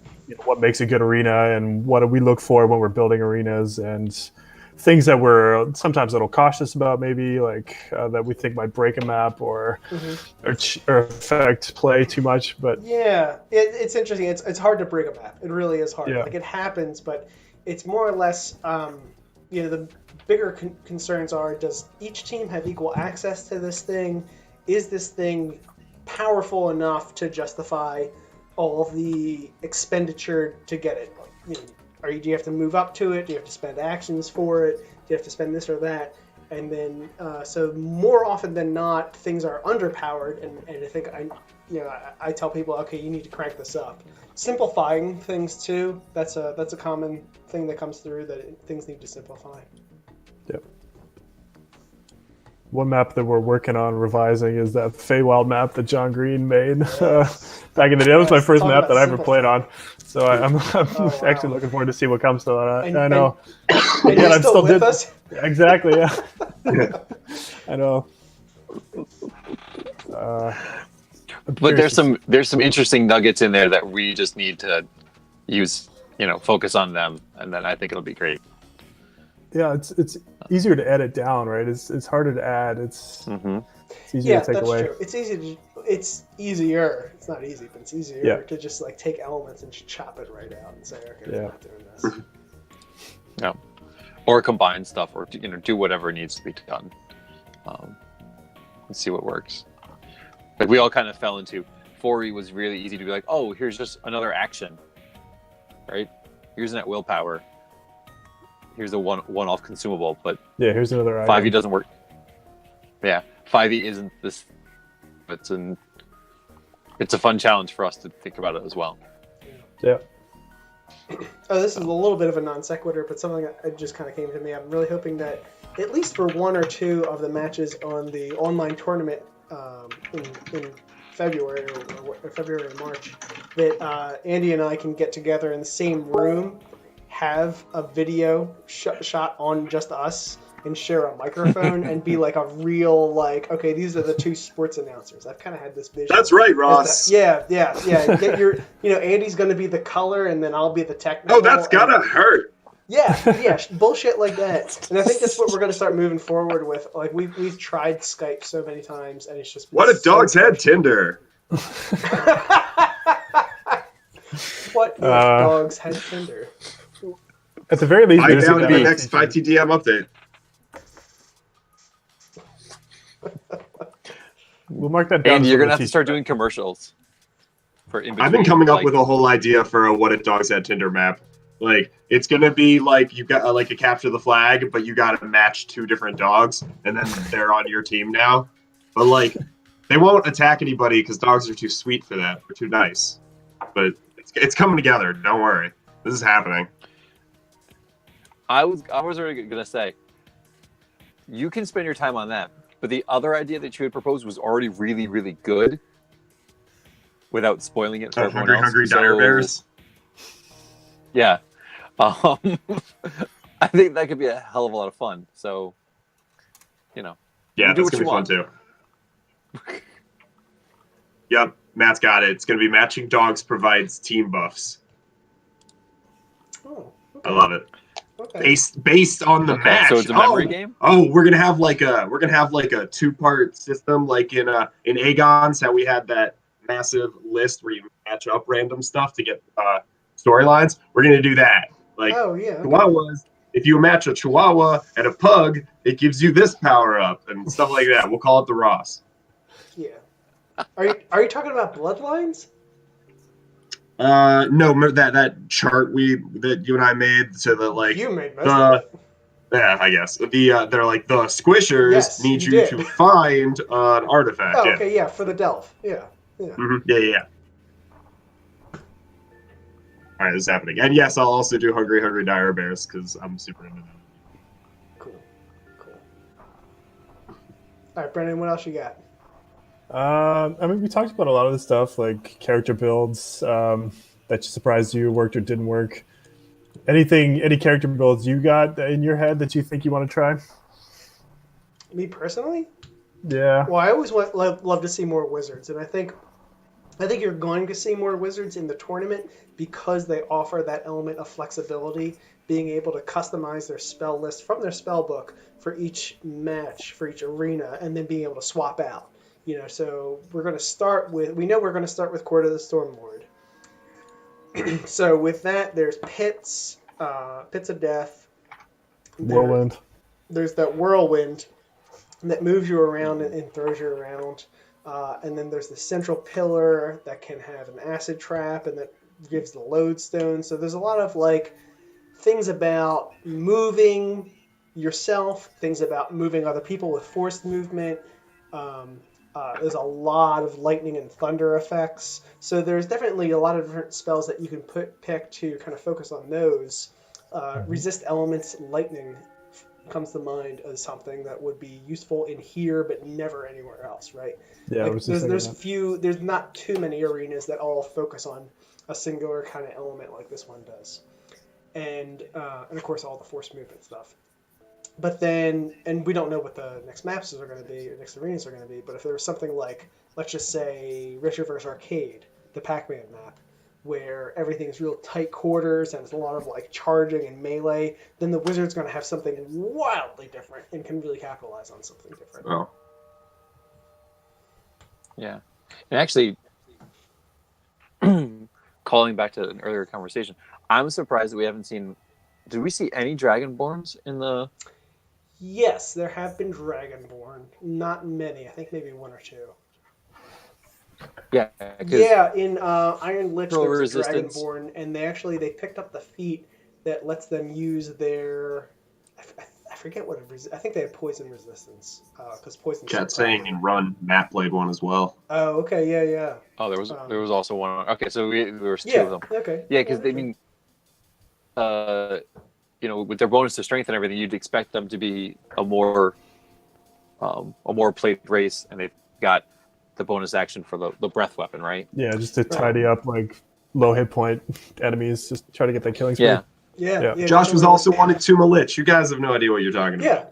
makes a good arena and what do we look for when we're building arenas, and things that we're sometimes a little cautious about, maybe like that we think might break a map or affect play too much. But yeah, it's interesting. It's hard to break a map. It really is hard. Yeah. Like it happens, but it's more or less the bigger concerns are: does each team have equal access to this thing? Is this thing powerful enough to justify all of the expenditure to get it? Do you have to move up to it? Do you have to spend actions for it? Do you have to spend this or that? And then, so more often than not, things are underpowered. And I think I tell people, okay, you need to crank this up. Simplifying things too. That's a common thing that comes through, that things need to simplify. Yep. One map that we're working on revising is that Feywild map that John Green made back in the day. That was my first map that I ever played on. So I'm actually looking forward to see what comes to that. I know. And you're still with us? Exactly, yeah. I know. But there's some interesting nuggets in there that we just need to use, focus on them, and then I think it'll be great. Yeah, it's easier to edit down, right? It's harder to add. It's easier to take away. Yeah, that's true. It's easier. It's not easy, but it's easier to just like take elements and just chop it right out and say, okay, we're not doing this. Yeah, or combine stuff, or do whatever needs to be done, and see what works. Like we all kind of fell into 4E was really easy to be like, oh, here's just another action, right? Here's net willpower. Here's a one-off consumable, but here's another item. 5E doesn't work. Yeah, 5E isn't this. It's a fun challenge for us to think about it as well. Yeah. Oh, this is a little bit of a non sequitur, but something that just kind of came to me. I'm really hoping that at least for one or two of the matches on the online tournament in February or February or March, that Andy and I can get together in the same room, have a video shot on just us, and share a microphone and be like a real, like, okay, these are the two sports announcers. I've kind of had this vision. That's right, Ross. Yeah. Get your, Andy's going to be the color, and then I'll be the technical. Oh, that's gotta hurt. Yeah, bullshit like that. And I think that's what we're going to start moving forward with. Like we've tried Skype so many times, and it's just been what if dogs had Tinder? What if dogs had Tinder? At the very least, there's going to be next 5TDM update. We'll mark that down. And you're gonna have to start doing commercials for in between. I've been coming up with a whole idea for a what if dogs had Tinder map. Like it's gonna be like you got like a capture the flag, but you got to match two different dogs, and then they're on your team now. But like They won't attack anybody because dogs are too sweet for that. They're too nice. But it's coming together. Don't worry. This is happening. I was already gonna say, you can spend your time on that, but the other idea that you had proposed was already really, really good. Without spoiling it for everyone else. Hungry dire bears. Yeah, I think that could be a hell of a lot of fun. So, Yeah, you do that's what gonna you be want. fun too. Yep, Matt's got it. It's gonna be matching dogs provides team buffs. Oh, okay. I love it. Okay. Based on the match. So it's a memory game. Oh, we're gonna have like a 2-part system, like in Aegon's, how we had that massive list where you match up random stuff to get storylines. We're gonna do that. Like Chihuahuas, if you match a Chihuahua and a Pug, it gives you this power up and stuff like that. We'll call it the Ross. Yeah. Are you talking about bloodlines? No, remember that chart that you and I made, so that like you made most of it. Yeah, I guess they're like the squishers need you to find an artifact. Oh, okay, yeah, for the delve. Yeah. Mm-hmm. Yeah. All right, this is happening, and yes, I'll also do Hungry Dire Bears because I'm super into that. Cool. All right, Brendan, what else you got? I mean, we talked about a lot of the stuff like character builds that surprised you, worked or didn't work. Any character builds you got in your head that you think you want to try? Me personally? Yeah. Well, I always love to see more wizards, and I think you're going to see more wizards in the tournament because they offer that element of flexibility, being able to customize their spell list from their spell book for each match, for each arena, and then being able to swap out. So we're going to start with Court of the Stormlord. So with that, there's pits of death. Whirlwind. There's that whirlwind that moves you around and throws you around. And then there's the central pillar that can have an acid trap and that gives the lodestone. So there's a lot of things about moving yourself, things about moving other people with forced movement. There's a lot of lightning and thunder effects. So there's definitely a lot of different spells that you can pick to kind of focus on those. Resist elements, lightning comes to mind as something that would be useful in here, but never anywhere else, right? Yeah, there's not too many arenas that all focus on a singular kind of element like this one does. And of course all the forced movement stuff. But then, and we don't know what the next maps are going to be, or next arenas are going to be, but if there was something like, let's just say, Richiverse Arcade, the Pac-Man map, where everything is real tight quarters and it's a lot of charging and melee, then the wizard's going to have something wildly different and can really capitalize on something different. Oh. Yeah. And actually, calling back to an earlier conversation, I'm surprised that we haven't seen... Did we see any Dragonborns in the... Yes, there have been Dragonborn. Not many. I think maybe one or two. Yeah. In Iron Lich, there was a Dragonborn, and they picked up the feat that lets them use their... I forget what it is. I think they have poison resistance. Because poison... Chat's saying in Run, Matt played one as well. Oh, okay, yeah. Oh, there was also one. Okay, so there was two of them. Okay. Yeah, because with their bonus to strength and everything, you'd expect them to be a more played race, and they've got the bonus action for the breath weapon, right? Yeah, just to tidy up low hit point enemies, just try to get that killing spree. Yeah. Josh was also on Tuma Lich. You guys have no idea what you're talking about. Yeah,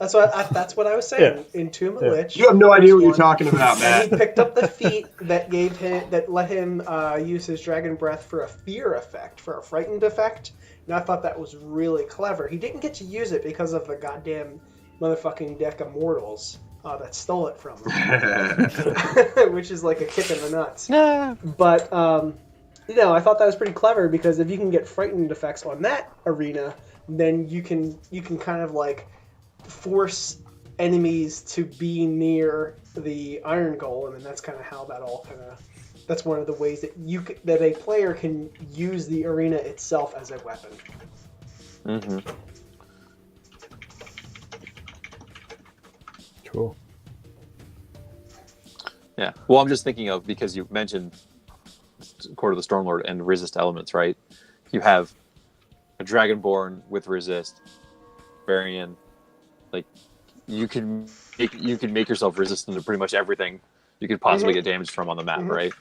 that's what I was saying. In Tuma Lich, you have no idea what you're talking about, Matt. And he picked up the feat that let him use his dragon breath for a fear effect, for a frightened effect. And I thought that was really clever. He didn't get to use it because of the goddamn motherfucking deck of mortals that stole it from him, which is like a kick in the nuts. But I thought that was pretty clever because if you can get frightened effects on that arena, then you can kind of force enemies to be near the Iron Golem, and that's kind of how that all kind of. That's one of the ways that a player can use the arena itself as a weapon. Mm-hmm. Cool. Yeah. Well, I'm just thinking of, because you mentioned Court of the Stormlord and resist elements, right? You have a Dragonborn with resist, Varian. Like, you can make yourself resistant to pretty much everything you could possibly get damaged from on the map, right?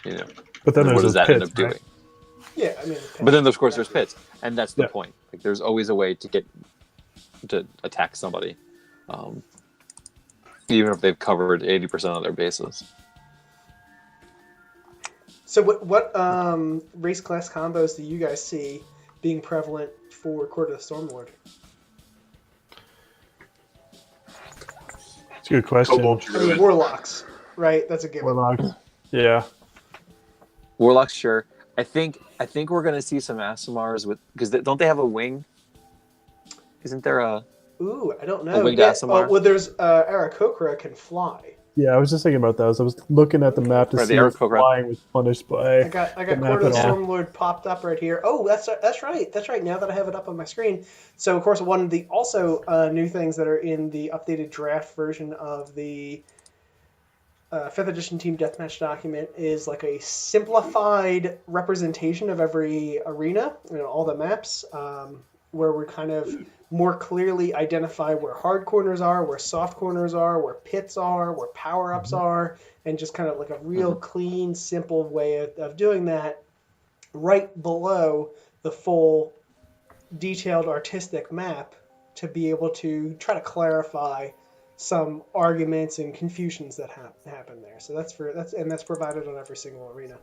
You know, But then what there's does those that pits, end up doing? right? Yeah, I mean. But then, of course, there's pits, and that's the Yeah. point. Like, there's always a way to attack somebody, even if they've covered 80% of their bases. So what race class combos do you guys see being prevalent for Court of the Stormlord? It's a good question. Kobold I mean, Druid. warlocks, right? That's a good one. Warlocks. Yeah. Warlocks, sure. I think we're gonna see some Asimars because don't they have a wing? Isn't there a? Ooh, I don't know. winged Yeah, Aasimar? well, there's Aarakocra can fly. Yeah, I was just thinking about that. I was looking at the map to Right, the see if Aarakocra. flying was punished by. I got the map Court of the at all. Stormlord popped up right here. Oh, that's right. That's right. Now that I have it up on my screen. So, of course, one of the also new things that are in the updated draft version of the 5th edition Team Deathmatch document is like a simplified representation of every arena, all the maps, where we kind of more clearly identify where hard corners are, where soft corners are, where pits are, where power-ups are, and just kind of like a real clean, simple way of doing that right below the full detailed artistic map to be able to try to clarify some arguments and confusions that happen there. So that's provided on every single arena.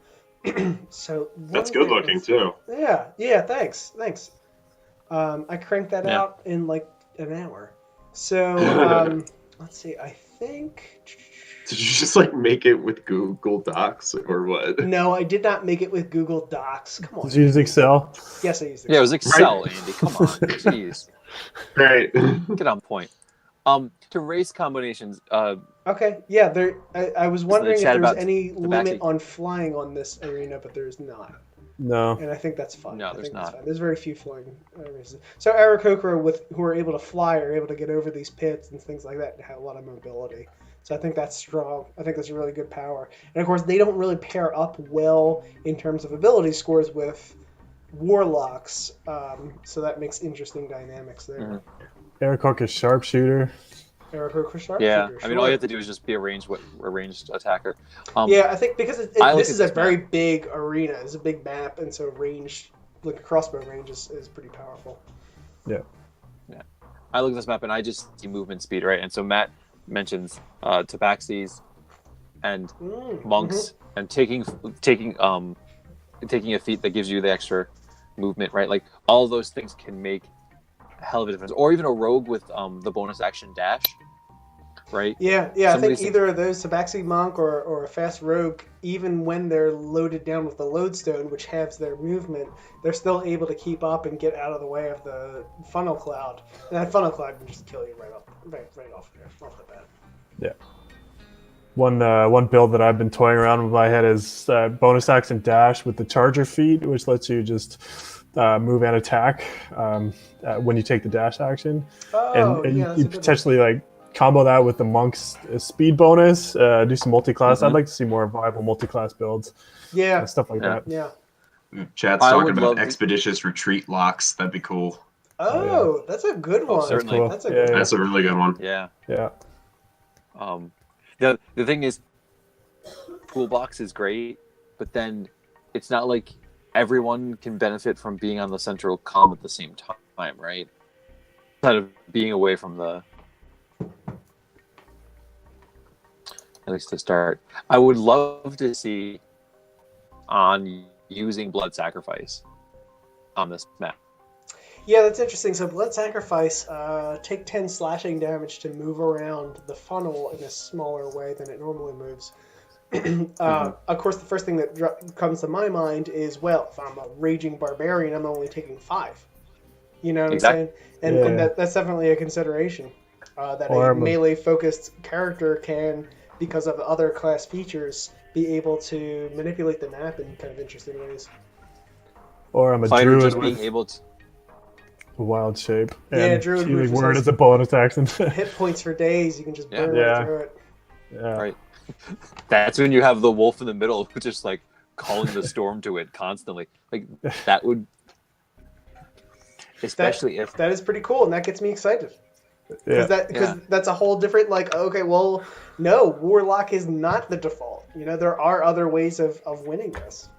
So That's good looking too. Yeah. Thanks. I cranked that out in like an hour. So let's see. I think. Did you just like make it with Google Docs or what? No, I did not make it with Google Docs. Come on. Did you use Excel? Yes, I used Excel. Yeah, it was Excel, Right. Andy. Come on, jeez, Right. get on point. To race combinations, Okay, yeah. I was wondering if chat there was about any the limit backseat. on flying on this arena, but there's not. No. And I think that's fine. No, I there's think that's not. fine. There's very few flying races. So Aarakocra who are able to fly are able to get over these pits and things like that and have a lot of mobility. So I think that's strong. I think that's a really good power. And of course, they don't really pair up well in terms of ability scores with warlocks. So that makes interesting dynamics there. Aarakocra sharpshooter. Aarakocra sharpshooter. yeah. I mean, all sure. you have to do is just be a ranged attacker. Yeah, I think because I look this at is a this very map. big arena, it's a big map, and so range, like a crossbow range, is pretty powerful. Yeah. I look at this map and I just see movement speed, right? And so Matt mentions tabaxis and monks and taking a feat that gives you the extra movement, right? Like all those things can make a hell of a difference. Or even a rogue with the bonus action dash, right? Yeah, Some I of think these either of those, Tabaxi Monk or a fast rogue, even when they're loaded down with the lodestone, which halves their movement, they're still able to keep up and get out of the way of the funnel cloud. And that funnel cloud can just kill you right off the bat. Yeah. One build that I've been toying around with my head is bonus action dash with the charger feat, which lets you just move and attack when you take the dash action. Oh, and yeah, that's you a good potentially like combo that with the monk's speed bonus, do some multi-class. I'd like to see more viable multi-class builds Yeah, and stuff like that. yeah. Chat's I talking would about love to- expeditious retreat locks. That'd be cool. Oh, that's a good one. certainly. Cool. That's a Yeah, good yeah. one. That's a really good one. Yeah. Yeah. The thing is, toolbox is great, but then it's not like everyone can benefit from being on the central comm at the same time, right? Instead of being away from the, at least to start. I would love to see on using blood sacrifice on this map. Yeah, that's interesting. So Blood Sacrifice, take 10 slashing damage to move around the funnel in a smaller way than it normally moves. Of course, the first thing that comes to my mind is, well, if I'm a raging barbarian, I'm only taking 5. You know what Exactly. I'm saying? And Yeah. that's definitely a consideration. That Or a I'm a- melee-focused character can, because of other class features, be able to manipulate the map in kind of interesting ways. Or I'm a Fighter druid just with being able to. a wild shape. Yeah, And druid healing with word his- as a bonus action. Hit points for days, you can just Yeah. burn Yeah. right through it. Yeah. Right. That's when you have the wolf in the middle, just like calling the storm to it constantly. Like that would, especially if that is pretty cool, and that gets me excited. Yeah. Because that's a whole different, like, okay, well, no, Warlock is not the default. You know, there are other ways of winning this.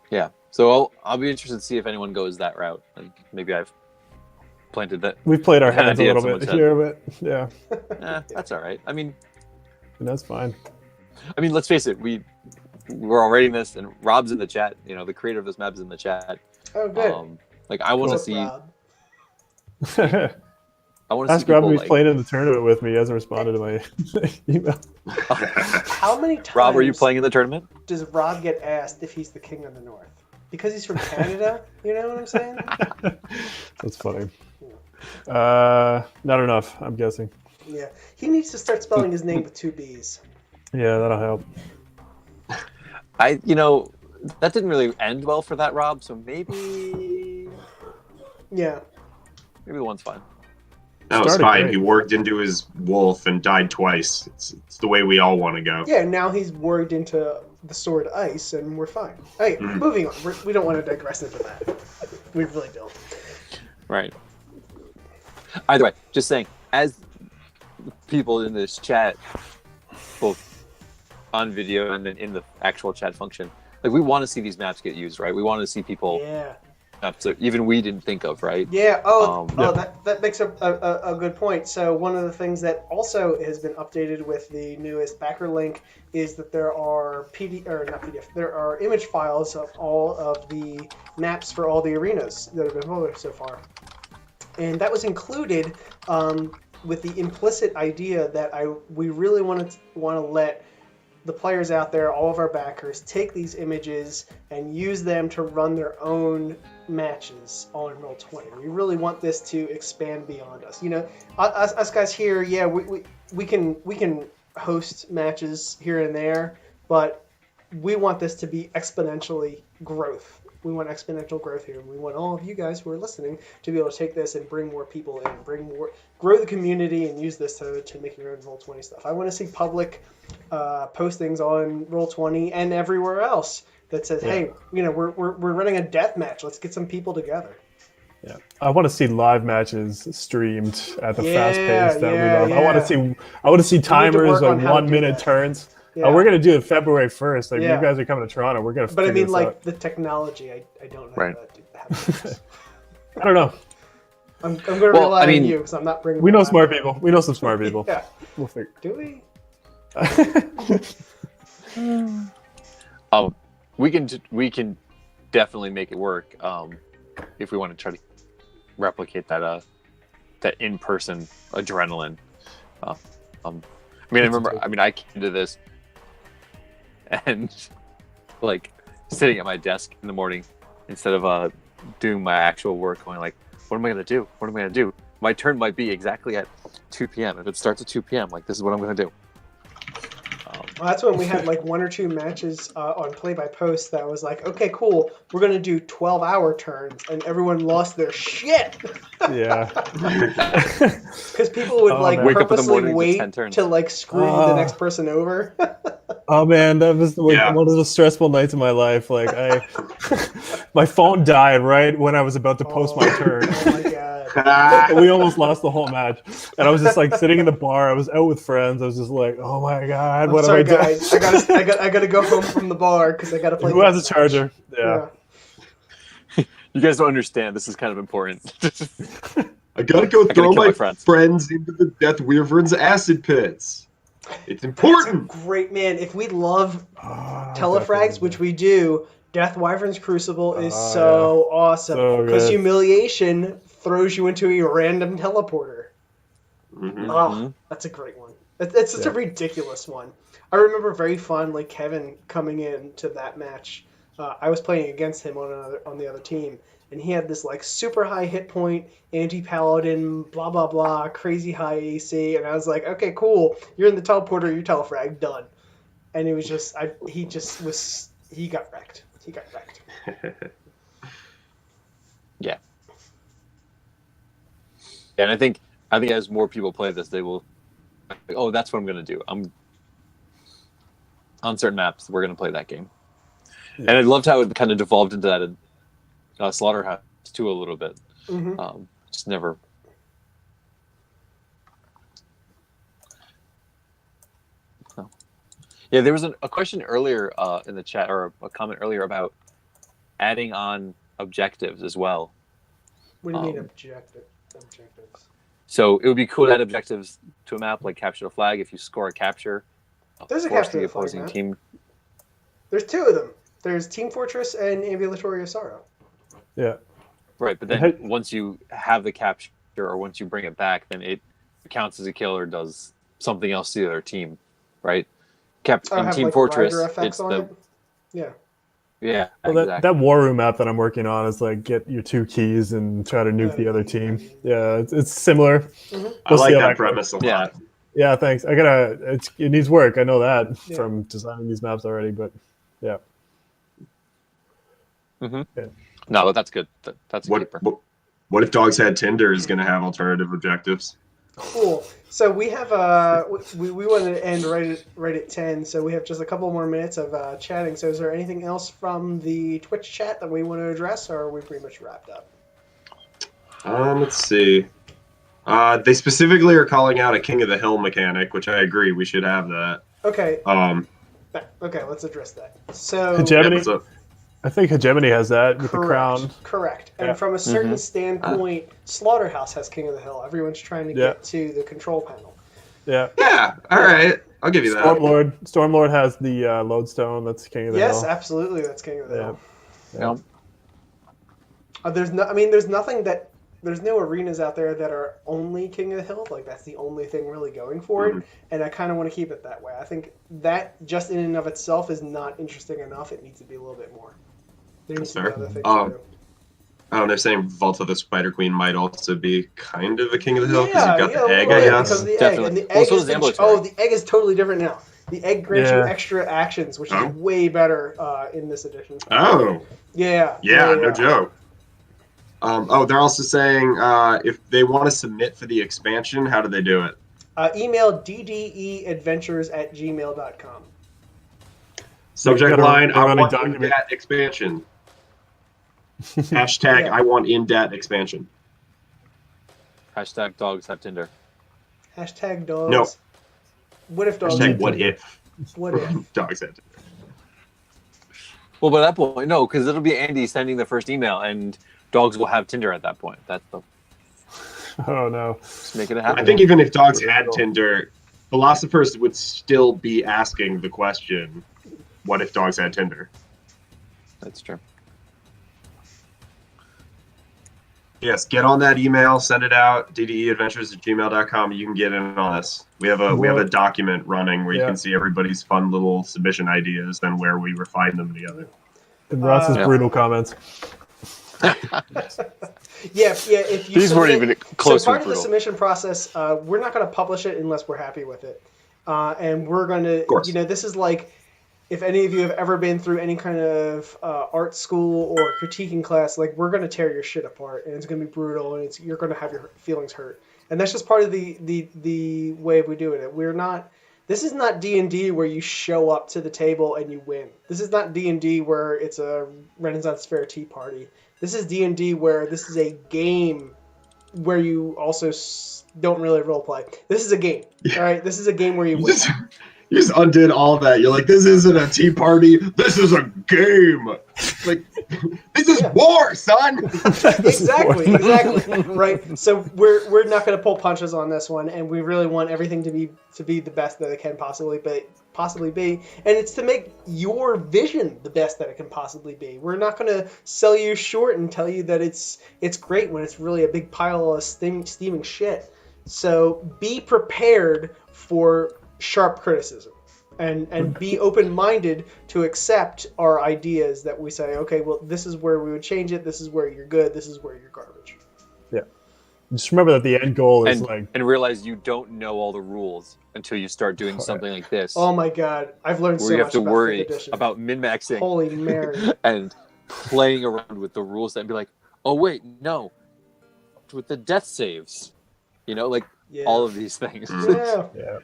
yeah. So I'll be interested to see if anyone goes that route. Like maybe I've planted that. We've played our that hands a idea, little someone bit said. here, but yeah, That's all right. I mean, and that's fine. let's face it. We're all rating this, and Rob's in the chat. You know, the creator of this map is in the chat. Oh, good. Like I want to What's up, see. Rob? I want to see Ask Rob people if he's like. playing in the tournament with me. He hasn't responded to my email. How many times Rob, are you playing in the tournament? does Rob get asked if he's the king of the North? Because he's from Canada? You know what I'm saying? That's funny. Not enough, I'm guessing. Yeah. He needs to start spelling his name with 2 B's. Yeah, that'll help. That didn't really end well for that, Rob. So maybe Yeah. the one's fine. That was Started fine. great. He worked into his wolf and died twice. It's the way we all want to go. Yeah, now he's worked into the sword ice, and we're fine. Hey, moving on. We don't want to digress into that. We really don't. Right. Either way, just saying, as people in this chat, both on video and then in the actual chat function, like we want to see these maps get used, right? We want to see people Yeah. maps that even we didn't think of, right? Yeah. Yeah. That makes a good point. So one of the things that also has been updated with the newest backer link is that there are there are image files of all of the maps for all the arenas that have been published so far, and that was included with the implicit idea that we really want to let the players out there, all of our backers, take these images and use them to run their own matches on Roll20. We really want this to expand beyond us. You know, us guys here, yeah, we can host matches here and there, but we want this to be exponentially growth. We want exponential growth here, and we want all of you guys who are listening to be able to take this and bring more people in, grow the community, and use this to make your own Roll20 stuff. I want to see public postings on Roll20 and everywhere else that says, "Hey, you know, we're running a death match. Let's get some people together." Yeah, I want to see live matches streamed at the fast pace that we love. yeah. I want to see timers work on like how to 1 do minute that. turns. Yeah. We're gonna do it February 1st. Like Yeah. you guys are coming to Toronto, we're gonna. But I figure mean, this like out. the technology, I don't know Right. how that works. I don't know. I'm going to rely on you because I'm not bringing. We my know smart laptop. people. We know some smart people. Yeah. We'll figure. Do we? We can definitely make it work if we want to try to replicate that in-person adrenaline. I came to this and like sitting at my desk in the morning instead of doing my actual work, going like, what am I gonna do? What am I gonna do? My turn might be exactly at 2 p.m. If it starts at 2 p.m., like this is what I'm gonna do. Well, that's when we had like 1 or 2 matches on Play by Post that was like, okay, cool, we're going to do 12-hour turns, and everyone lost their shit. Yeah. Because people would like man. Wake up in the purposely morning to 10 wait turns. to like screw the next person over. Oh man, that was one Yeah. of the stressful nights of my life. Like my phone died right when I was about to post my turn. Oh my god. We almost lost the whole match, and I was just like sitting in the bar. I was out with friends. I was just like, "Oh my god, what Sorry, am I doing?" guys. I gotta go home from the bar because I gotta play. Who has a deathmatch. charger? Yeah. You guys don't understand. This is kind of important. I gotta go gotta throw kill my my friends. friends into the Death Wyvern's acid pits. It's important. Great man. If we love Oh, telefrags, which we do, Death Wyvern's Crucible is Oh, so awesome So because good. humiliation throws you into a random teleporter. Mhm. Oh, that's a great one. It's such a ridiculous one. I remember very fondly Kevin coming in to that match. I was playing against him on the other team, and he had this like super high hit point, anti-paladin, blah blah blah, crazy high AC, and I was like, okay, cool, you're in the teleporter, you telefrag, done. And it was just, he got wrecked. He got wrecked. Yeah. And I think as more people play this, they will oh, that's what I'm gonna do. I'm on certain maps. We're gonna play that game. Yeah. And I loved how it kind of devolved into that Slaughterhouse too a little bit. Mm-hmm. Just never. Oh. Yeah, there was a question earlier in the chat, or a comment earlier about adding on objectives as well. What do you mean objectives? So it would be cool to add objectives to a map, like capture the flag. If you score a capture, there's a capture the opposing team. There's two of them. There's Team Fortress and Ambulatory of Sorrow. Yeah. Right, but then once you have the capture, or once you bring it back, then it counts as a kill or does something else to the other team, right? In Team Fortress, it's the... Yeah. Yeah, well, exactly. that war room map that I'm working on is like get your 2 keys and try to nuke the other team. Yeah, it's similar. Mm-hmm. I like that premise a lot. Yeah, thanks. It needs work. I know that from designing these maps already, but yeah. Mm-hmm. Yeah. No, but that's good. That's a keeper. What if Dogs Had Tinder is going to have alternative objectives? Cool. So we have we wanted to end right at 10, so we have just a couple more minutes of chatting. So is there anything else from the Twitch chat that we want to address, or are we pretty much wrapped up? Let's see. They specifically are calling out a King of the Hill mechanic, which I agree we should have that. Okay. Okay, let's address that. So Hegemony. I think Hegemony has that with the crown. Correct. And from a certain standpoint, Slaughterhouse has King of the Hill. Everyone's trying to get to the control panel. Yeah. Yeah. All right. I'll give you that. Stormlord has the lodestone. That's King of the Hill. Yes, absolutely. That's King of the Hill. Yeah. There's no arenas out there that are only King of the Hill. Like, that's the only thing really going for it. And I kind of want to keep it that way. I think that just in and of itself is not interesting enough. It needs to be a little bit more. There needs to be other things to do. Oh, they're saying Vault of the Spider Queen might also be kind of a King of the Hill because you've got the egg, I guess. Because of the egg. And the egg the egg is totally different now. The egg grants you extra actions, which is way better in this edition. Oh. Yeah. Yeah, no joke. They're also saying if they want to submit for the expansion, how do they do it? Email ddeadventures@gmail.com. Subject line, I want in-dat expansion. Hashtag, I want in-dat expansion. Hashtag Dogs Have Tinder. Hashtag dogs. No. What if dogs Hashtag what if. What if? Dogs have Tinder. Well, by that point, no, because it'll be Andy sending the first email, and Dogs will have Tinder at that point. That's the... Oh, no. Just make it happen. I think even if Dogs had Tinder, philosophers would still be asking the question, what if Dogs had Tinder? That's true. Yes, get on that email, send it out, ddeadventures@gmail.com. You can get in on this. We have a document running where you can see everybody's fun little submission ideas, then where we refine them together. And Ross's brutal comments. If you these weren't even close. So part of the submission process, we're not going to publish it unless we're happy with it, and we're going to, this is like, if any of you have ever been through any kind of art school or critiquing class, like, we're going to tear your shit apart, and it's going to be brutal, and you're going to have your feelings hurt, and that's just part of the way we do it. We're not. This is not D&D where you show up to the table and you win. This is not D&D where it's a Renaissance Fair tea party. This is D&D where this is a game where you also don't really roleplay. This is a game, all right? This is a game where you win. You just undid all of that. You're like, this isn't a tea party. This is a game. Like, this is war, son. Exactly, right? So we're not going to pull punches on this one, and we really want everything to be the best that it can possibly be, and it's to make your vision the best that it can possibly be. We're not going to sell you short and tell you that it's great when it's really a big pile of steaming shit. So be prepared for sharp criticism and be open-minded to accept our ideas that we say, okay, well, this is where we would change it, this is where you're good, this is where you're garbage. Yeah. Just remember that the end goal is and realize you don't know all the rules until you start doing something like this. Oh my god, I've learned so much about where you have to worry 5th edition. about min-maxing. Holy Mary. And playing around with the rules and be like, oh wait, no. With the death saves. Like Yeah. all of these things. Yeah. Yeah.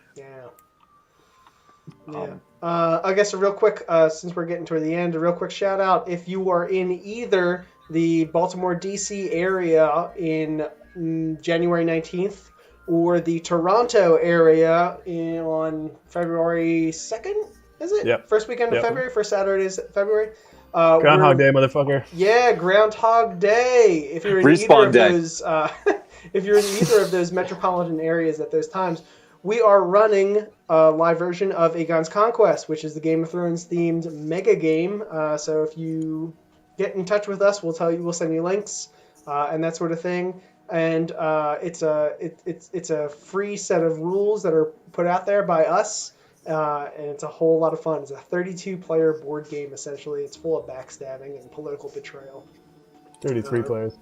Yeah. I guess a real quick, since we're getting toward the end, a real quick shout out. If you are in either the Baltimore, D.C. area in January 19th or the Toronto area on February 2nd, is it? Yep. First weekend of Yep. February, first Saturdays of February. Groundhog Day, motherfucker. Yeah, Groundhog Day. If you're in Respawn either day. of those, if you're in either of those metropolitan areas at those times, we are running a live version of Aegon's Conquest, which is the Game of Thrones themed mega game. So if you get in touch with us, we'll send you links and that sort of thing. And it's a free set of rules that are put out there by us. And it's a whole lot of fun. It's a 32-player board game, essentially. It's full of backstabbing and political betrayal. 33 players.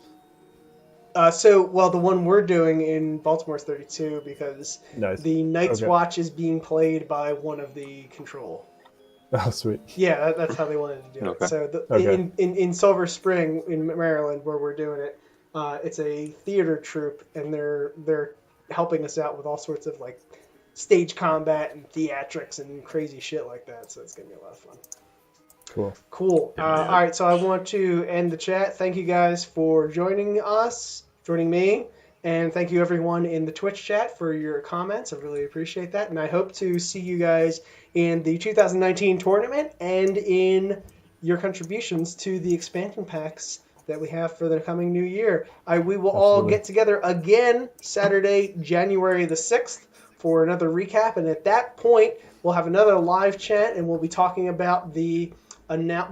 The one we're doing in Baltimore is 32 because Nice. the Night's Okay. Watch is being played by one of the Control. Oh, sweet. Yeah, that's how they wanted to do Okay. it. So Okay. in Silver Spring, in Maryland, where we're doing it, it's a theater troupe, and they're helping us out with all sorts of like stage combat and theatrics and crazy shit like that. So it's gonna be a lot of fun. Cool. All right, so I want to end the chat. Thank you guys for joining me, and thank you everyone in the Twitch chat for your comments. I really appreciate that, and I hope to see you guys in the 2019 tournament and in your contributions to the expansion packs that we have for the coming new year. We will all Absolutely. get together again Saturday, January the 6th for another recap, and at that point, we'll have another live chat, and we'll be talking about we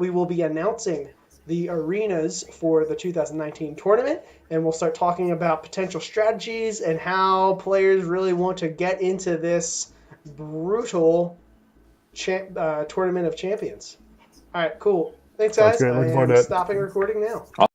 will be announcing the arenas for the 2019 tournament, and we'll start talking about potential strategies and how players really want to get into this brutal tournament of champions. All right, cool. Thanks, Sounds guys. great. Looking I forward am to it. stopping recording now.